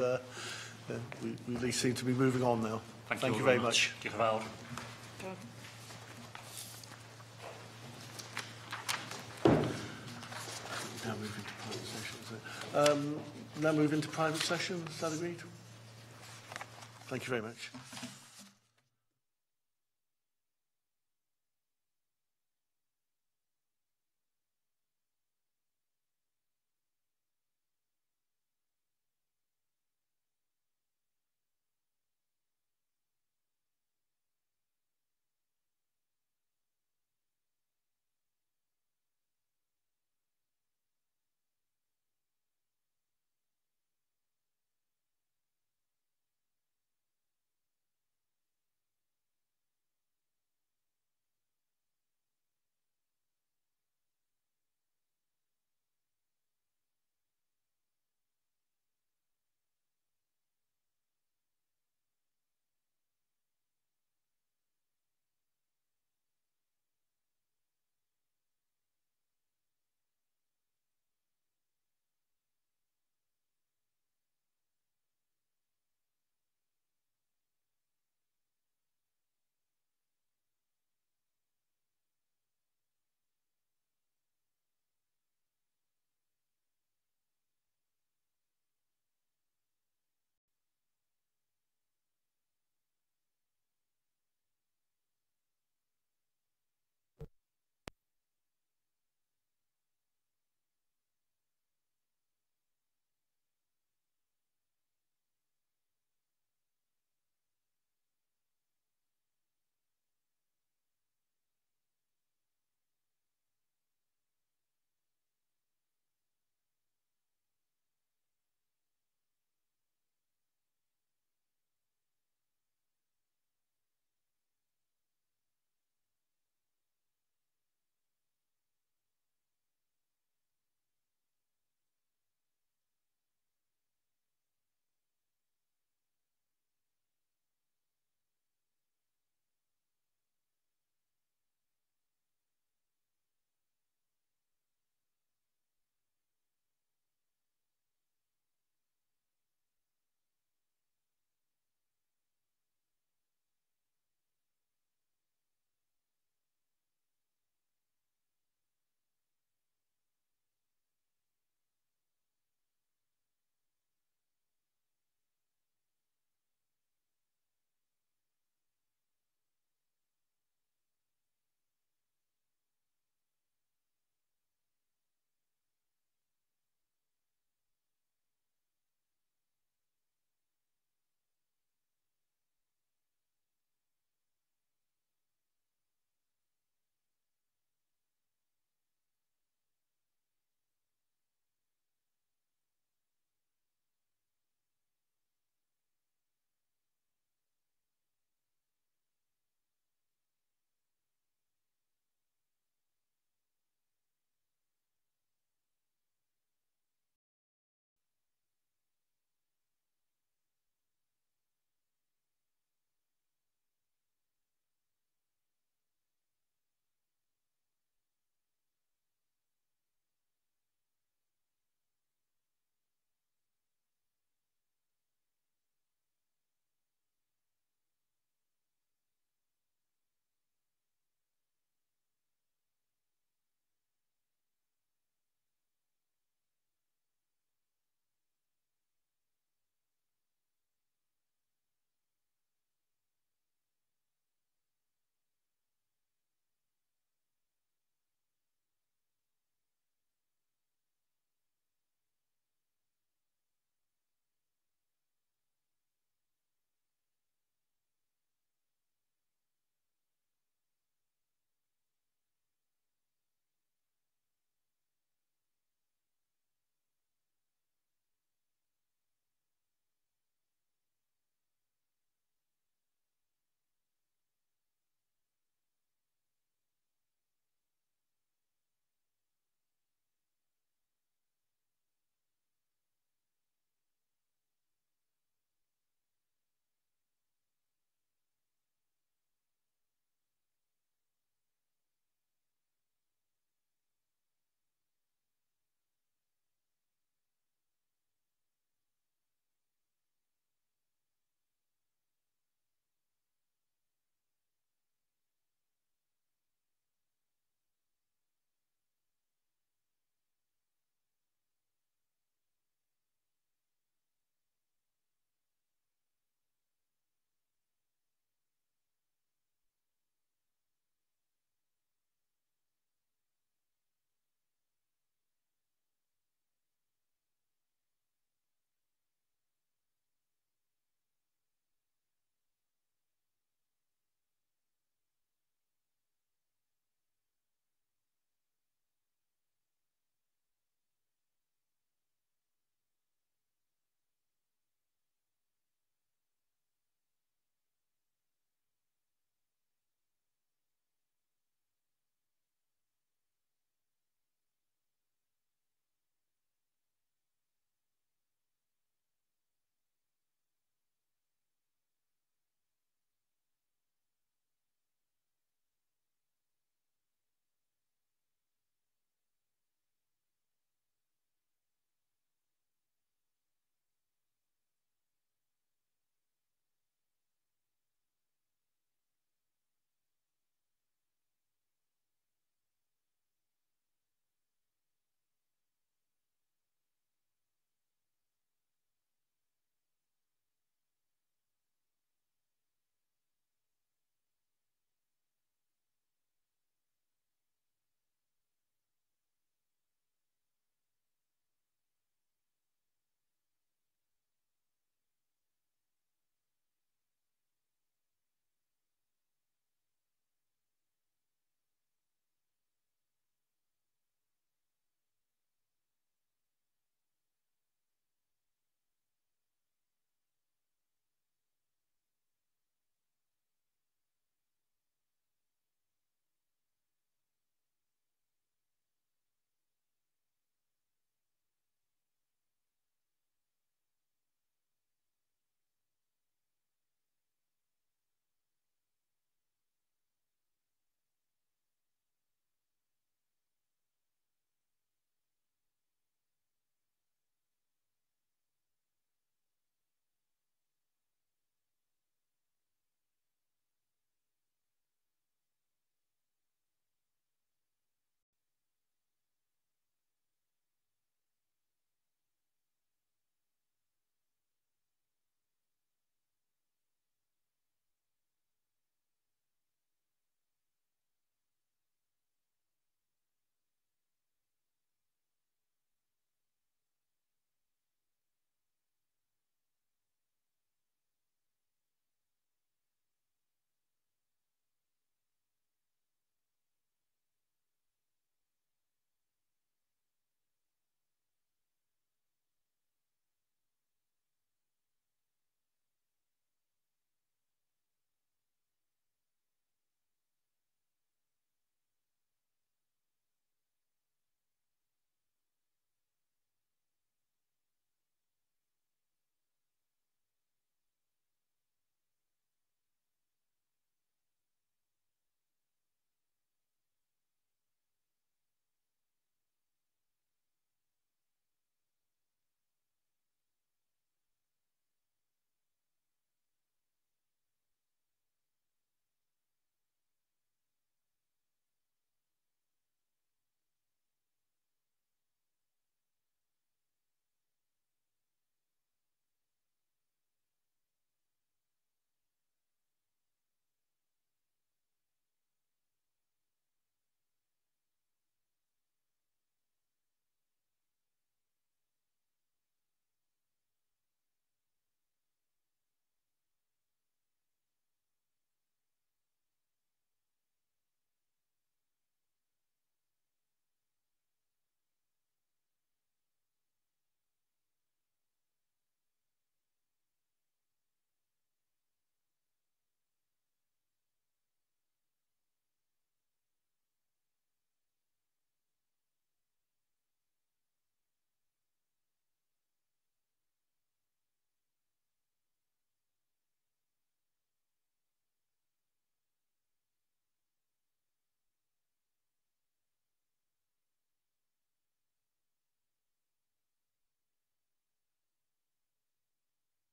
we at least seem to be moving on now. Thank you very much. Diolch yn fawr. Now move into private session. Is that agreed? Thank you very much.